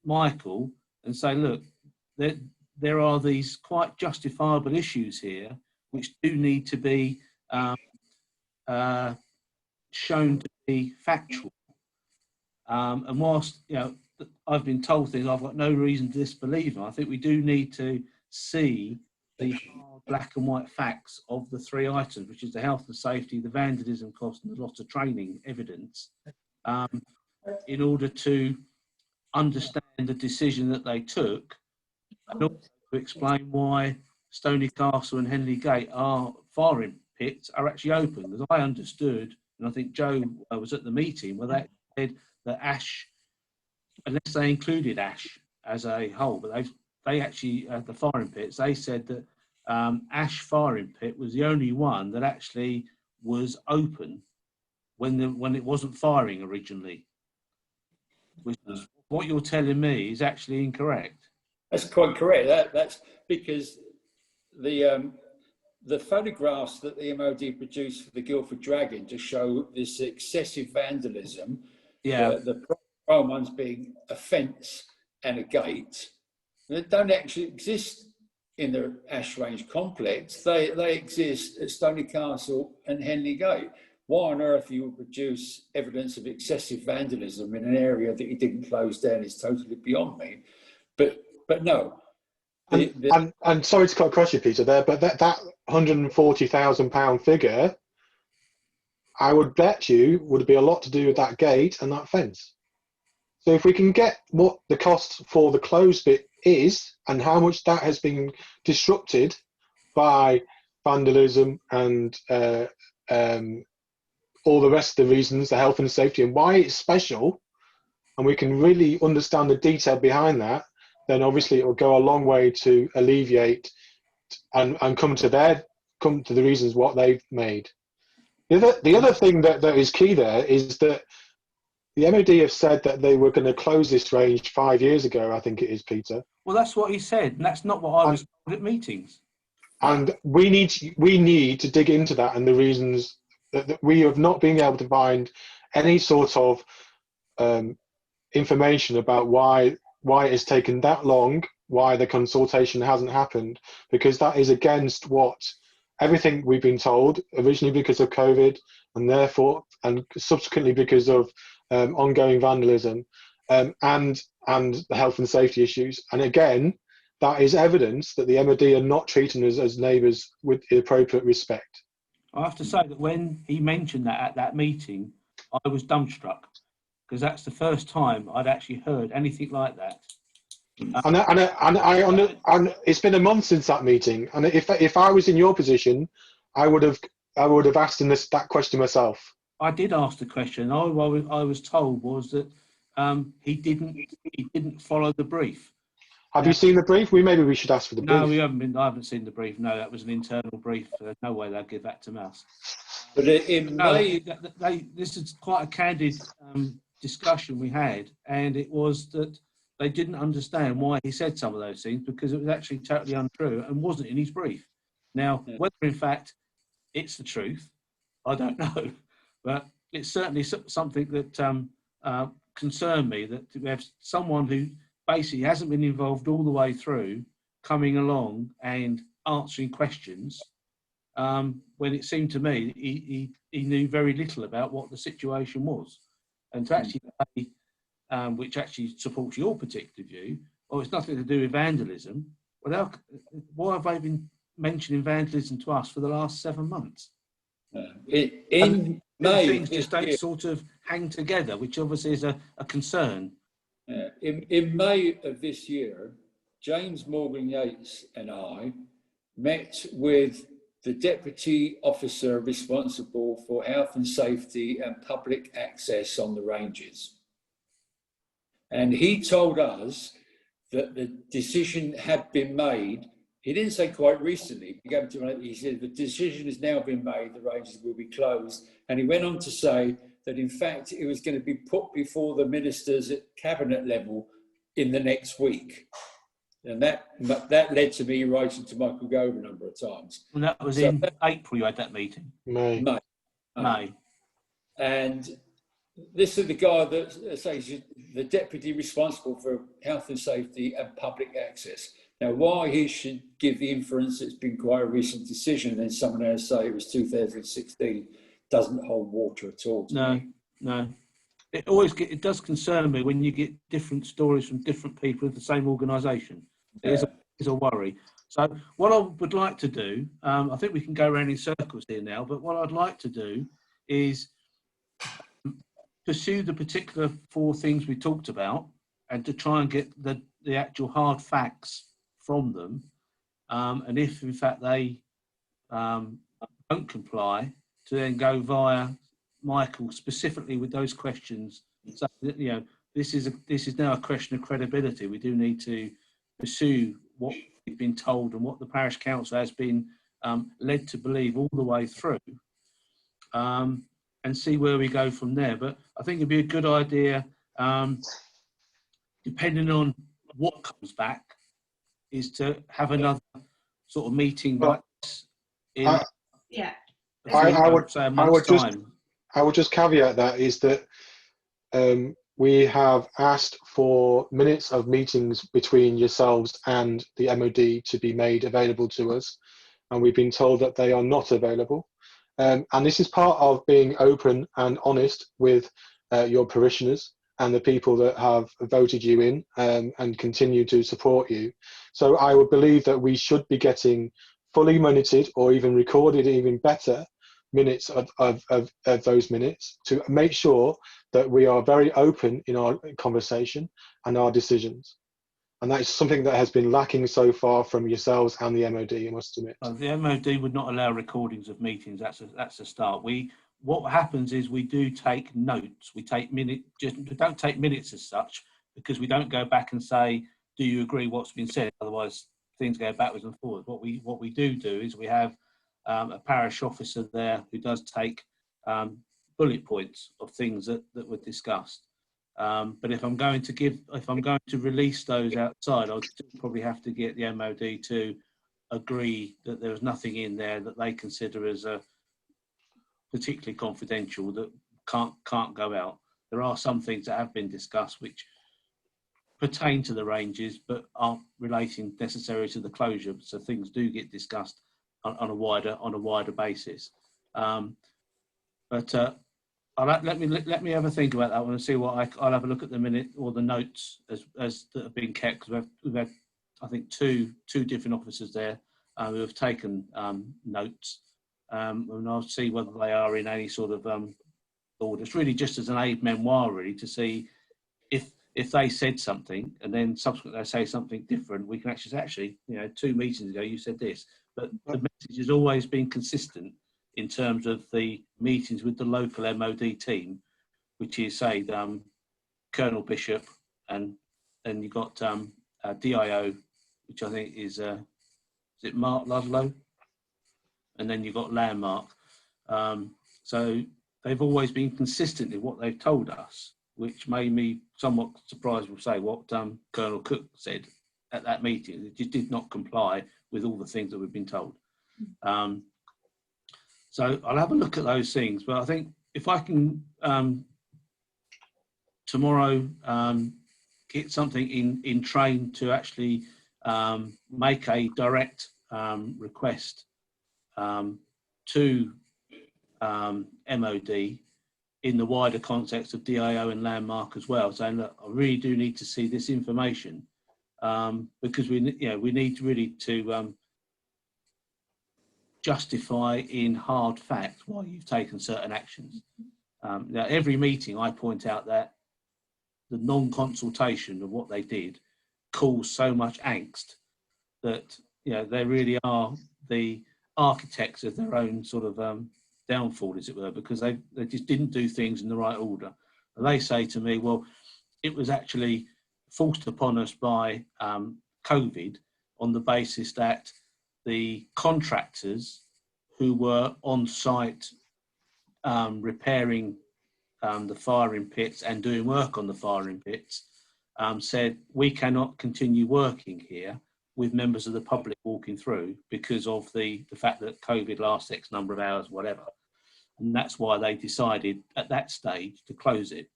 Michael and say, look, there are these quite justifiable issues here which do need to be shown to be factual. And whilst I've been told things, I've got no reason to disbelieve them. I think we do need to see the hard black and white facts of the three items, which is the health and safety, the vandalism cost, and the loss of training evidence, in order to understand the decision that they took, and also to explain why Stony Castle and Henley Gate firing pits are actually open. Because I understood, and I think Joe was at the meeting, where they said that Ash, unless they included Ash as a whole, but they actually, the firing pits, they said that Ash firing pit was the only one that actually was open when it wasn't firing originally. Which is what you're telling me is actually incorrect. That's quite correct. That's because the photographs that the MOD produced for the Guildford Dragon to show this excessive vandalism, the prime ones being a fence and a gate, they don't actually exist in the Ash Range complex. They exist at Stony Castle and Henley Gate. Why on earth you would produce evidence of excessive vandalism in an area that you didn't close down is totally beyond me. But no. And sorry to cut across you, Peter, there, but that £140,000 figure, I would bet you would be a lot to do with that gate and that fence. So if we can get what the cost for the closed bit is and how much that has been disrupted by vandalism and all the rest of the reasons, the health and safety, and why it's special, and we can really understand the detail behind that, then obviously it will go a long way to alleviate and come to the reasons what they've made. The other thing that is key there is that the MOD have said that they were going to close this range 5 years ago, I think it is, Peter. Well, that's what he said, and that's not what I was told at meetings. And we need to dig into that and the reasons that we have not been able to find any sort of information about why it has taken that long, why the consultation hasn't happened, because that is against everything we've been told, originally because of COVID, and therefore, and subsequently because of ongoing vandalism and the health and safety issues. And again, that is evidence that the MOD are not treating us as neighbours with the appropriate respect. I have to say that when he mentioned that at that meeting, I was dumbstruck, because that's the first time I'd actually heard anything like that. And it's been a month since that meeting, and if I was in your position, I would have asked him that question myself. I did ask the question. All I was told was that he didn't follow the brief. Have you seen the brief? Maybe we should ask for the brief. No, we haven't. I haven't seen the brief. No, that was an internal brief. There's no way they'll give that to us. But this is quite a candid discussion we had, and it was that they didn't understand why he said some of those things, because it was actually totally untrue and wasn't in his brief. Now, whether in fact it's the truth, I don't know, but it's certainly something that concern me that we have someone who basically hasn't been involved all the way through, coming along and answering questions, when it seemed to me he knew very little about what the situation was. And to actually say, which actually supports your particular view, oh, it's nothing to do with vandalism. Well, why have they been mentioning vandalism to us for the last 7 months? In May, things just don't sort of hang together, which obviously is a concern. In May of this year, James Morgan Yates and I met with the Deputy Officer responsible for health and safety and public access on the ranges. And he told us that the decision had been made. He didn't say quite recently. He said the decision has now been made, the ranges will be closed. And he went on to say that in fact it was going to be put before the ministers at cabinet level in the next week. And that led to me writing to Michael Gove a number of times. And that was in April you had that meeting? May. And this is the guy that says the deputy responsible for health and safety and public access. Now, why he should give the inference it's been quite a recent decision and then someone else say it was 2016 doesn't hold water at all. No. It does concern me when you get different stories from different people of the same organisation. It is a worry. So what I would like to do, I think we can go around in circles here now, but what I'd like to do is pursue the particular 4 things we talked about and to try and get the actual hard facts from them. And if in fact they don't comply, to then go via Michael specifically with those questions. So, you know, this is now a question of credibility. We do need to pursue what we've been told and what the parish council has been led to believe all the way through, and see where we go from there. But I think it'd be a good idea, depending on what comes back, is to have another sort of meeting like this in I would just caveat that is that we have asked for minutes of meetings between yourselves and the MOD to be made available to us, and we've been told that they are not available. And this is part of being open and honest with your parishioners and the people that have voted you in and continue to support you. So I would believe that we should be getting fully minuted or even recorded, even better, minutes of those minutes to make sure that we are very open in our conversation and our decisions. And that is something that has been lacking so far from yourselves and the MOD, I must admit. The MOD would not allow recordings of meetings. That's a start. What happens is we do take notes. We take minutes. We don't take minutes as such, because we don't go back and say, "Do you agree what's been said?" Otherwise, things go backwards and forwards. What we do is we have a parish officer there who does take bullet points of things that were discussed. But if I'm going to release those outside, I'll still probably have to get the MOD to agree that there was nothing in there that they consider as a particularly confidential that can't go out. There are some things that have been discussed which pertain to the ranges but aren't relating necessarily to the closure. So things do get discussed on a wider basis. Let me have a think about that one and see what I'll have a look at the minute or the notes as that have been kept, because we've had I think two different officers there who have taken notes, and I'll see whether they are in any sort of order. It's really just as an aid memoir, really, to see if they said something and then subsequently they say something different, we can actually say, 2 meetings ago you said this, but the message has always been consistent in terms of the meetings with the local MOD team, which is, say, Colonel Bishop, and then you've got DIO, which I think is it Mark Ludlow? And then you've got Landmark. So they've always been consistent in what they've told us, which made me somewhat surprised with, say, what Colonel Cook said at that meeting. It just did not comply with all the things that we've been told. So I'll have a look at those things, but I think if I can tomorrow get something in train to actually make a direct request to MOD in the wider context of DIO and landmark as well, saying that I really do need to see this information because we need really to justify in hard fact why you've taken certain actions. Now, every meeting I point out that the non-consultation of what they did caused so much angst that they really are the architects of their own sort of downfall, as it were, because they just didn't do things in the right order. And they say to me, well, it was actually forced upon us by COVID on the basis that the contractors who were on site repairing the firing pits and doing work on the firing pits said, we cannot continue working here with members of the public walking through because of the fact that COVID lasts X number of hours, whatever. And that's why they decided at that stage to close it.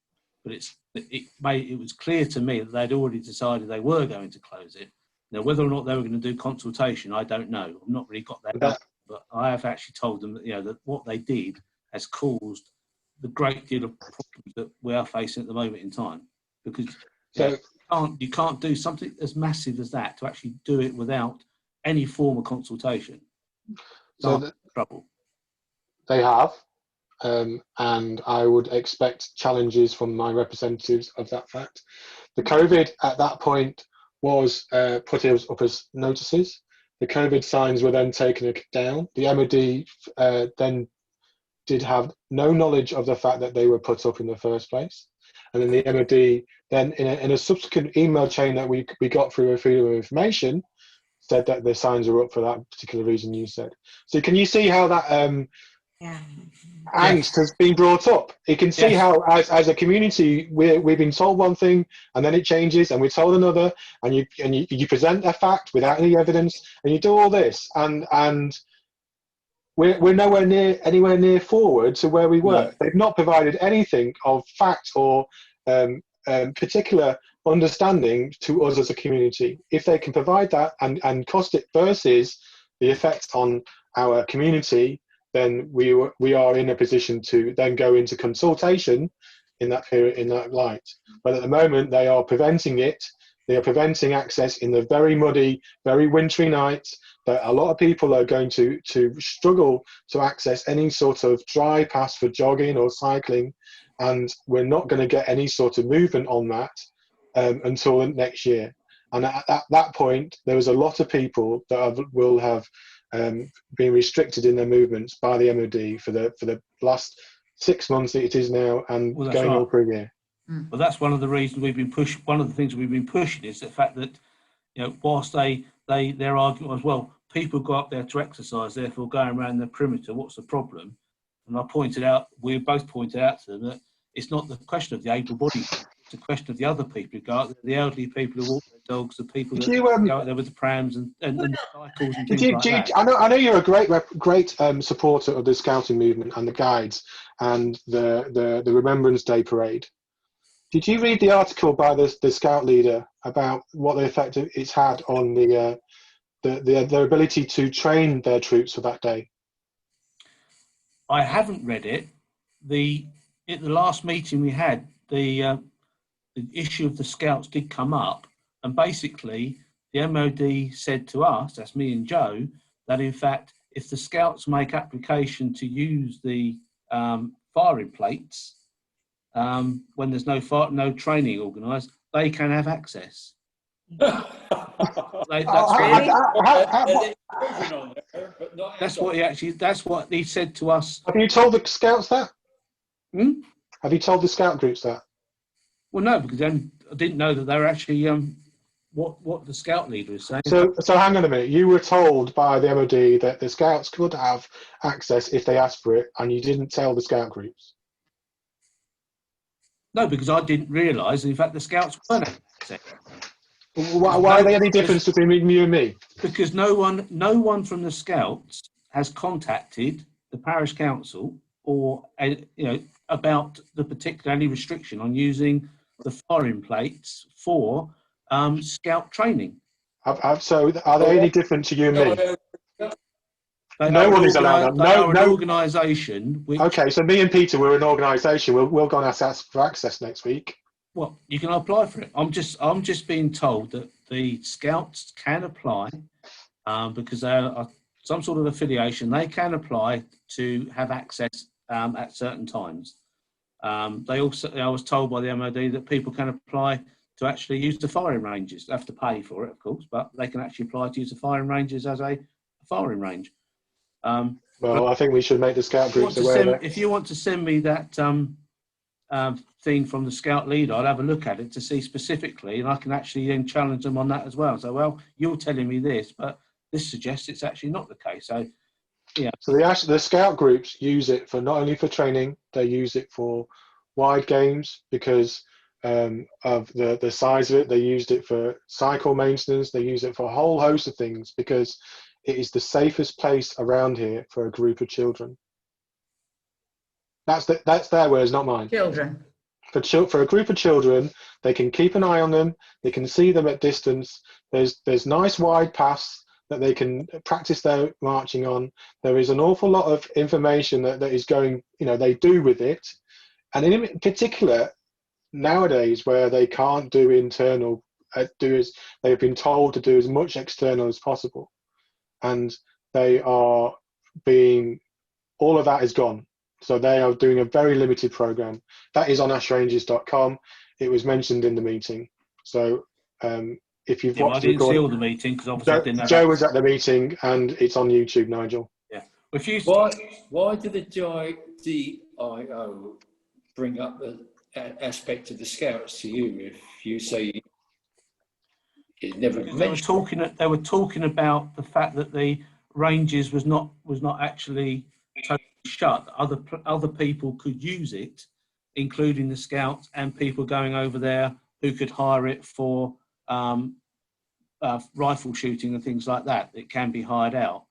But it was clear to me that they'd already decided they were going to close it. Now, whether or not they were going to do consultation, I don't know. I've not really got that out, but I have actually told them that, that what they did has caused the great deal of problems that we are facing at the moment in time. Because you can't do something as massive as that to actually do it without any form of consultation. So trouble. They have, and I would expect challenges from my representatives of that fact. The COVID at that point was put up as notices. The COVID signs were then taken down. The MOD then did have no knowledge of the fact that they were put up in the first place. And then the MOD then in a subsequent email chain that we got through a freedom of information said that the signs were up for that particular reason you said. So can you see how that angst has been brought up? You can see how as a community we've been told one thing and then it changes and we're told another, and you present a fact without any evidence and you do all this and we're anywhere near forward to where we were. No. They've not provided anything of fact or particular understanding to us as a community. If they can provide that and cost it versus the effect on our community, then we are in a position to then go into consultation in that period, in that light. But at the moment, they are preventing it. They are preventing access in the very muddy, very wintry nights that a lot of people are going to struggle to access any sort of dry path for jogging or cycling. And we're not going to get any sort of movement on that until next year. And at that point, there was a lot of people that will have been restricted in their movements by the MOD for the last 6 months that it is now, and going on for a year. Well, that's one of the reasons we've been pushing. One of the things we've been pushing is the fact that, whilst their argument was, well, people go up there to exercise, therefore going around the perimeter, what's the problem? And we both pointed out to them that it's not the question of the able-bodied, it's a question of the other people who go out there, the elderly people who walk their dogs, the people that go out there with the prams and cycles and things like that. I know you're a great supporter of the scouting movement and the guides and the Remembrance Day parade. Did you read the article by the scout leader about what the effect it's had on their ability to train their troops for that day? I haven't read it. At the last meeting we had, the issue of the scouts did come up, and basically the MOD said to us, that's me and Joe, that in fact, if the scouts make application to use the firing plates, when there's no training organised, they can have access. That's what he said to us. Have you told the scouts that? Have you told the scout groups that? Well, no, because then I didn't know that they were actually what the scout leader is saying. So hang on a minute. You were told by the MOD that the scouts could have access if they asked for it, and you didn't tell the scout groups. No, because I didn't realise. In fact, the scouts weren't access. Why are there any difference between you and me? Because no one from the scouts has contacted the parish council or about the particular any restriction on using the firing plates for scout training. So are they any different to you and me? They No are one an is allowed that. they are an No. organisation which... Okay, so me and Peter, we're an organisation. We'll go and ask for access next week. Well, you can apply for it. I'm just being told that the scouts can apply because they are some sort of affiliation. They can apply to have access at certain times. They also, I was told by the MOD that people can apply to actually use the firing ranges. They have to pay for it, of course, but they can actually apply to use the firing ranges as a firing range. Well, I think we should make the scout groups aware of it. If you want to send me that thing from the scout leader, I'll have a look at it to see specifically, and I can actually then challenge them on that as well. So, well, you're telling me this, but this suggests it's actually not the case. So, yeah. So the scout groups use it for not only for training, they use it for wide games because of the size of it. They used it for cycle maintenance. They use it for a whole host of things because it is the safest place around here for a group of children. That's their words, not mine. Children. For a group of children, they can keep an eye on them. They can see them at distance. There's nice wide paths that they can practice their marching on. There is an awful lot of information that is going, they do with it. And in particular, nowadays where they can't do internal, they've been told to do as much external as possible. And they are all of that is gone. So they are doing a very limited program. That is on ashrangers.com. It was mentioned in the meeting. So if you've watched I didn't see all the meeting because obviously I didn't have Joe was at the meeting and it's on YouTube, Nigel. Yeah. Why did the DIO bring up the aspect of the scouts to you if you say it never mentioned? They were talking about the fact that the ranges was not actually totally shut. Other people could use it, including the scouts and people going over there who could hire it for rifle shooting and things like that. It can be hired out.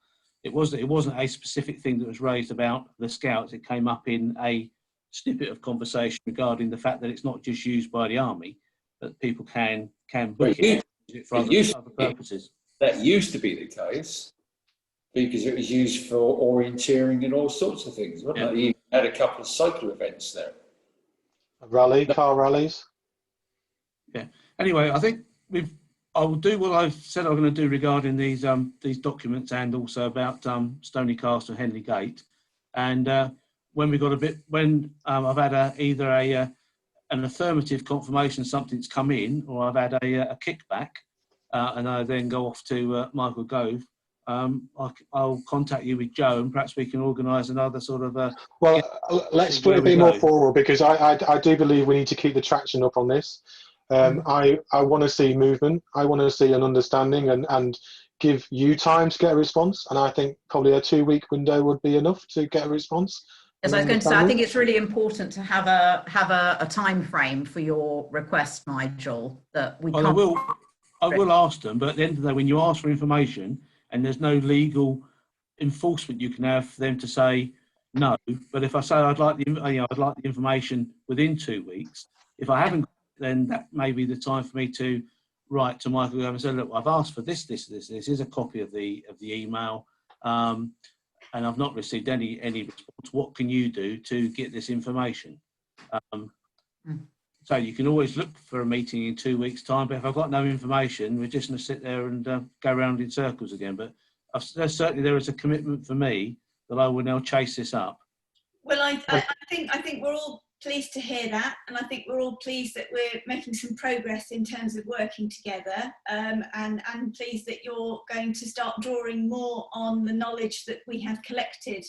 It wasn't a specific thing that was raised about the scouts. It came up in a snippet of conversation regarding the fact that it's not just used by the army, that people can book it for other purposes. That used to be the case because it was used for orienteering and all sorts of things, wasn't it? You had a couple of cycle events there. Car rallies. Yeah. Anyway, I think I will do what I said I'm going to do regarding these documents and also about Stony Castle, Henley Gate. And when I've had either an affirmative confirmation something's come in, or I've had a kickback, and I then go off to Michael Gove, I'll contact you with Joe, and perhaps we can organise another sort of. Let's do it a bit more formal because I do believe we need to keep the traction up on this. I want to see movement. I want to see an understanding and give you time to get a response. And I think probably a 2-week window would be enough to get a response. As I was going to say, I think it's really important to have a time frame for your request, Nigel. That we. I will ask them, but at the end of the day, when you ask for information and there's no legal enforcement you can have for them to say no. But if I say I'd like the information within 2 weeks, if I haven't, then that may be the time for me to write to Michael and say, look, I've asked for this. Here's a copy of the email, and I've not received any response. What can you do to get this information? So you can always look for a meeting in 2 weeks' time, but if I've got no information, we're just going to sit there and go around in circles again. But certainly there is a commitment for me that I will now chase this up. Well, I think we're all pleased to hear that, and I think we're all pleased that we're making some progress in terms of working together, and pleased that you're going to start drawing more on the knowledge that we have collected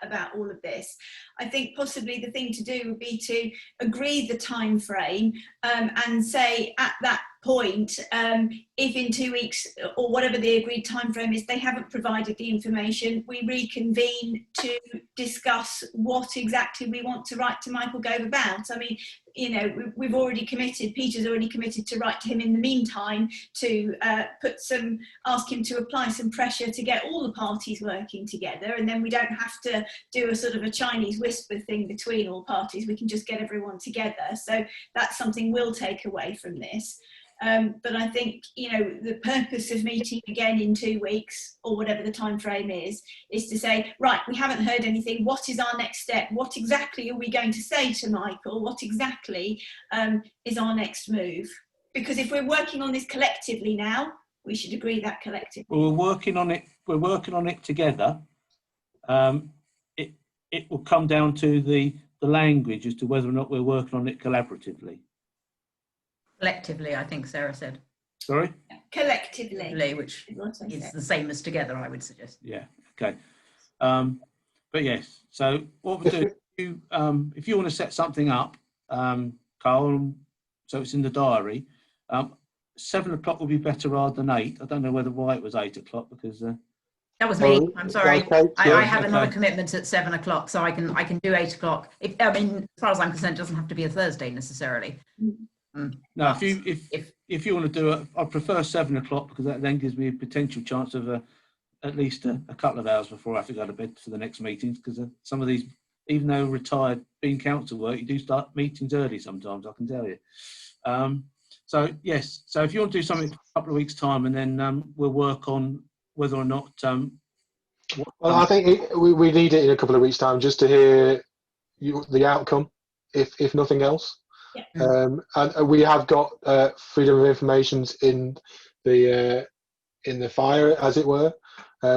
about all of this. I think possibly the thing to do would be to agree the time frame and say at that point, if in 2 weeks or whatever the agreed time frame is, they haven't provided the information, we reconvene to discuss what exactly we want to write to Michael Gove about. I mean, you know, we've already committed, Peter's already committed to write to him in the meantime to ask him to apply some pressure to get all the parties working together, and then we don't have to do a sort of a Chinese whisper thing between all parties. We can just get everyone together. So that's something we'll take away from this. But I think, you know, the purpose of meeting again in 2 weeks, or whatever the time frame is to say, right, we haven't heard anything. What is our next step? What exactly are we going to say to Michael? What exactly is our next move? Because if we're working on this collectively now, we should agree that collectively. Well, we're working on it. We're working on it together. It will come down to the language as to whether or not we're working on it collaboratively. Collectively, I think Sarah said. Sorry? Collectively. Which is the same as together, I would suggest. Yeah, okay. But yes, so what we'll do, if you want to set something up, Carl, so it's in the diary, 7 o'clock will be better rather than 8. I don't know why it was 8 o'clock, because... that was me. I'm sorry. I have another commitment at 7 o'clock, so I can do 8 o'clock. I mean, as far as I'm concerned, it doesn't have to be a Thursday necessarily. No, if you want to do it, I prefer 7 o'clock, because that then gives me a potential chance of at least a couple of hours before I have to go to bed for the next meetings, because some of these, even though retired, being council work, you do start meetings early sometimes, I can tell you. So yes, so if you want to do something for a couple of weeks' time, and then we'll work on whether or not. Well, I think we need it in a couple of weeks' time, just to hear the outcome, if nothing else. Yeah. And we have got freedom of information in the fire, as it were.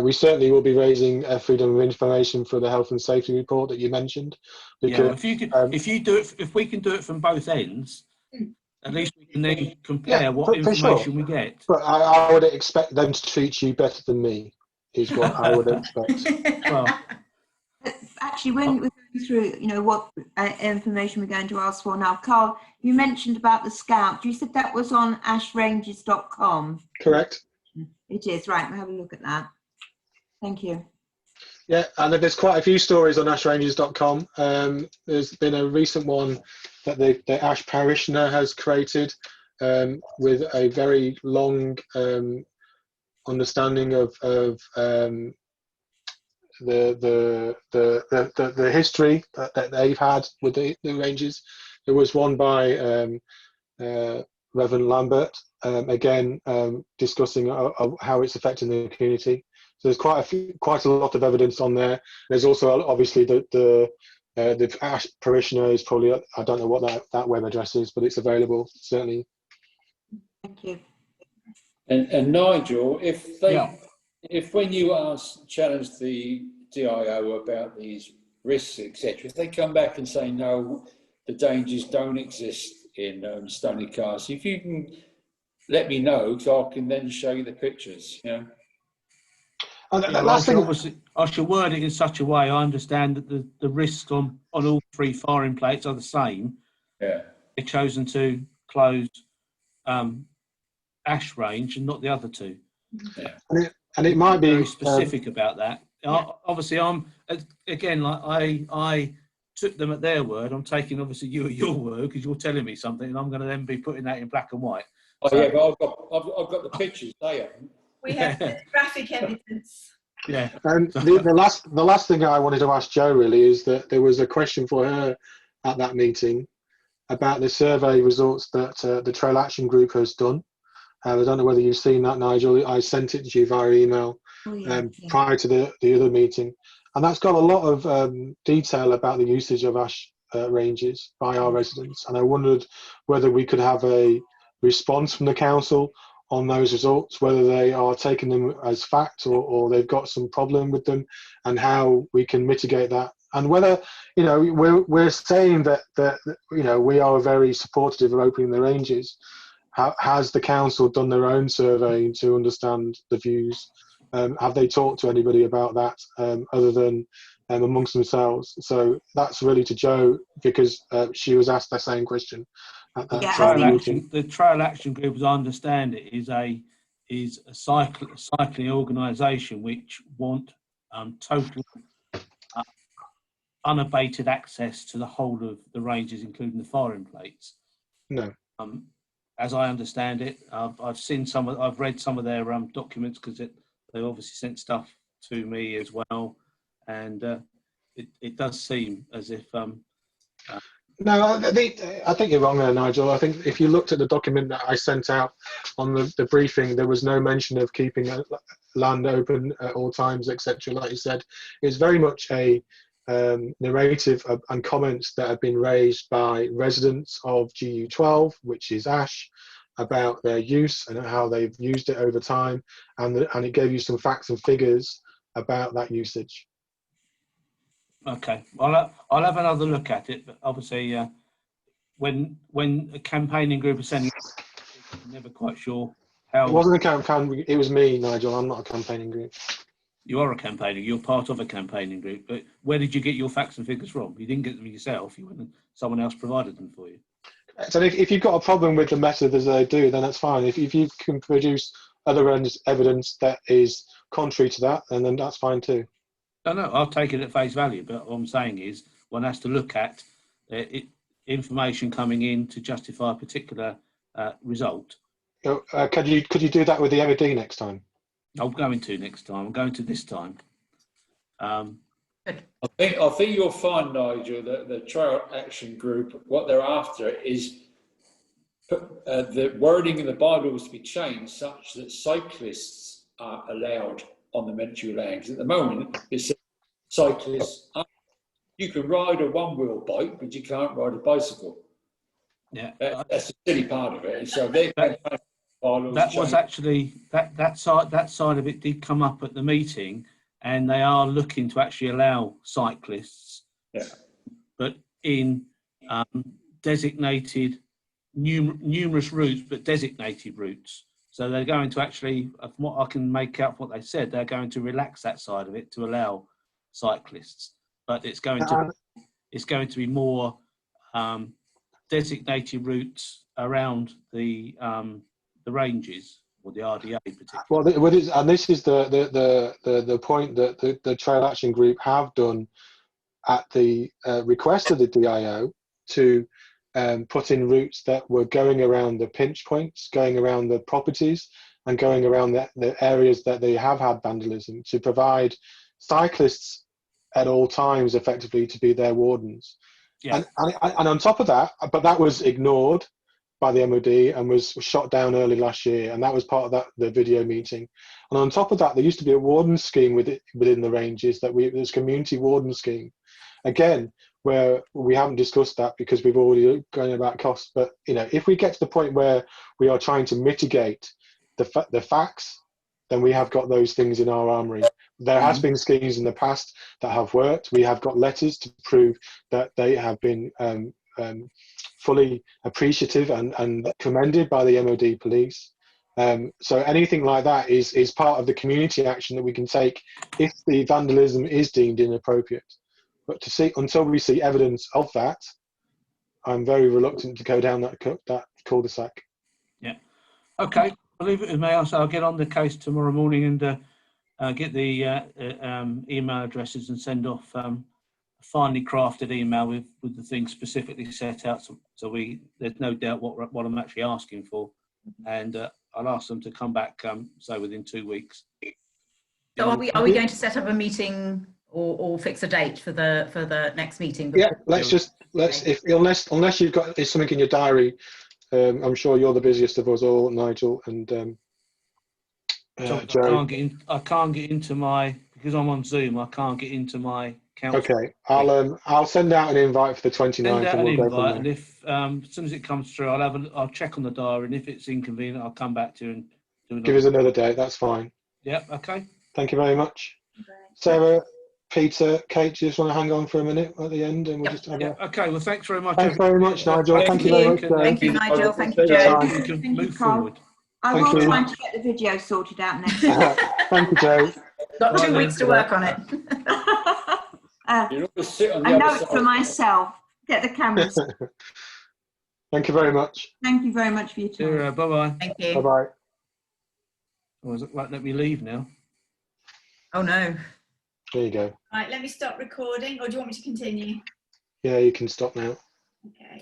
We certainly will be raising freedom of information for the health and safety report that you mentioned. Because, yeah, if we can do it from both ends, at least we can then compare what information we get. But I would expect them to treat you better than me, is what I would expect. Well, actually, when we're going through, you know, what information we're going to ask for now, Carl, you mentioned about the Scout. You said that was on ashranges.com. Correct. It is, right. We'll have a look at that. Thank you. Yeah, and there's quite a few stories on ashranges.com. There's been a recent one that the Ash Parish now has created with a very long understanding of the history that they've had with the ranges. There was one by Reverend Lambert, again discussing how it's affecting the community. So there's quite a lot of evidence on there. There's also obviously the Ash Parishioner is probably, I don't know what that web address is, but it's available certainly. Thank you. And Nigel, if when you challenge the DIO about these risks, etc., if they come back and say no, the dangers don't exist in Stony Castle, if you can let me know, so I can then show you the pictures. Yeah. I should word it in such a way. I understand that the risks on all 3 firing plates are the same. Yeah. They've chosen to close Ash Range and not the other 2. Yeah. And it might be very specific about that. Yeah. Obviously, I'm again, like I took them at their word. I'm taking obviously you at your word, because you're telling me something, and I'm going to then be putting that in black and white. Oh so, yeah, but I've got the pictures. They haven't. We have graphic evidence. Yeah. And the last thing I wanted to ask Jo really is that there was a question for her at that meeting about the survey results that the Trail Action Group has done. I don't know whether you've seen that, Nigel. I sent it to you via email prior to the other meeting. And that's got a lot of detail about the usage of ash ranges by our residents. And I wondered whether we could have a response from the council on those results, whether they are taking them as fact or they've got some problem with them, and how we can mitigate that. And whether, you know, we're saying that you know, we are very supportive of opening the ranges. Has the council done their own survey to understand the views? Have they talked to anybody about that other than amongst themselves? So that's really to Jo, because she was asked the same question. The Trail Action Group, as I understand it, is a cycling organisation which want total unabated access to the whole of the ranges, including the firing plates. No. As I understand it, I've read some of their documents, because they obviously sent stuff to me as well, and it does seem as if. No, I think you're wrong there, Nigel. I think if you looked at the document that I sent out on the briefing, there was no mention of keeping land open at all times, etc. Like you said, it's very much a narrative and comments that have been raised by residents of GU12, which is Ash, about their use and how they've used it over time, and it gave you some facts and figures about that usage. Okay, I'll have another look at it, but obviously when a campaigning group is sending, I'm never quite sure how. It wasn't a campaign. It was me, Nigel. I'm not a campaigning group. You are a campaigning. You're part of a campaigning group. But where did you get your facts and figures from? You didn't get them yourself. You went and someone else provided them for you. So if you've got a problem with the method as they do, then that's fine. If you can produce other evidence that is contrary to that, then that's fine too. No, I'll take it at face value. But what I'm saying is, one has to look at information coming in to justify a particular result. Could you do that with the MOD next time? I'm going to next time. I'm going to this time. I think you'll find, Nigel, that the Trail Action Group, what they're after is the wording in the bylaws to be changed such that cyclists are allowed on the mandatory land. Because at the moment, it says cyclists, you can ride a one-wheel bike, but you can't ride a bicycle. Yeah, that's a silly part of it. So they that was actually that side of it did come up at the meeting, and they are looking to actually allow cyclists, but in designated numerous routes, but designated routes. So they're going to actually, from what I can make out what they said, they're going to relax that side of it to allow cyclists, but it's going to be more designated routes around the ranges, or the RDA particularly. Well, and this is the point that the Trail Action Group have done at the request of the DIO to put in routes that were going around the pinch points, going around the properties, and going around the areas that they have had vandalism, to provide cyclists at all times effectively to be their wardens. Yeah. And on top of that, but that was ignored by the MOD and was shot down early last year, and that was part of the video meeting. And on top of that, there used to be a warden scheme within the ranges, there's community warden scheme, again, where we haven't discussed that because we've already gone about costs. But if we get to the point where we are trying to mitigate the facts, then we have got those things in our armory. There has been schemes in the past that have worked. We have got letters to prove that they have been fully appreciative and commended by the MOD police. So anything like that is part of the community action that we can take if the vandalism is deemed inappropriate. But until we see evidence of that, I'm very reluctant to go down that cul-de-sac. Yeah. Okay. I'll leave it with me. I'll get on the case tomorrow morning and get the email addresses and send off a finely crafted email with the things specifically set out, so there's no doubt what I'm actually asking for, and I'll ask them to come back say within 2 weeks. So are we going to set up a meeting or fix a date for the next meeting? Yeah, unless you've got something in your diary. I'm sure you're the busiest of us all, Nigel, and Joe. I can't get into my, because I'm on Zoom, I can't get into my council. Okay, I'll send out an invite for the 29th. Send out an invite, and if as soon as it comes through, I'll check on the diary, and if it's inconvenient, I'll come back to you and do another. Give us another date. That's fine. Yeah. Okay. Thank you very much, Sarah, Peter, Kate. Do you just want to hang on for a minute at the end, and we'll just have Okay. Well, thanks very much. Thanks very much, Nigel. Thank you very much. Thank you, Nigel. Thank you, Joe. You can move forward. I will try to get the video sorted out next week. Thank you, Joe. Got 2 weeks to work on it. I know it for myself. Get the cameras. Thank you very much. Thank you very much for your time. Bye-bye. Thank you. Bye-bye. Oh, is it like let me leave now? Oh, no. There you go. Right, let me stop recording, or do you want me to continue? Yeah, you can stop now. Okay.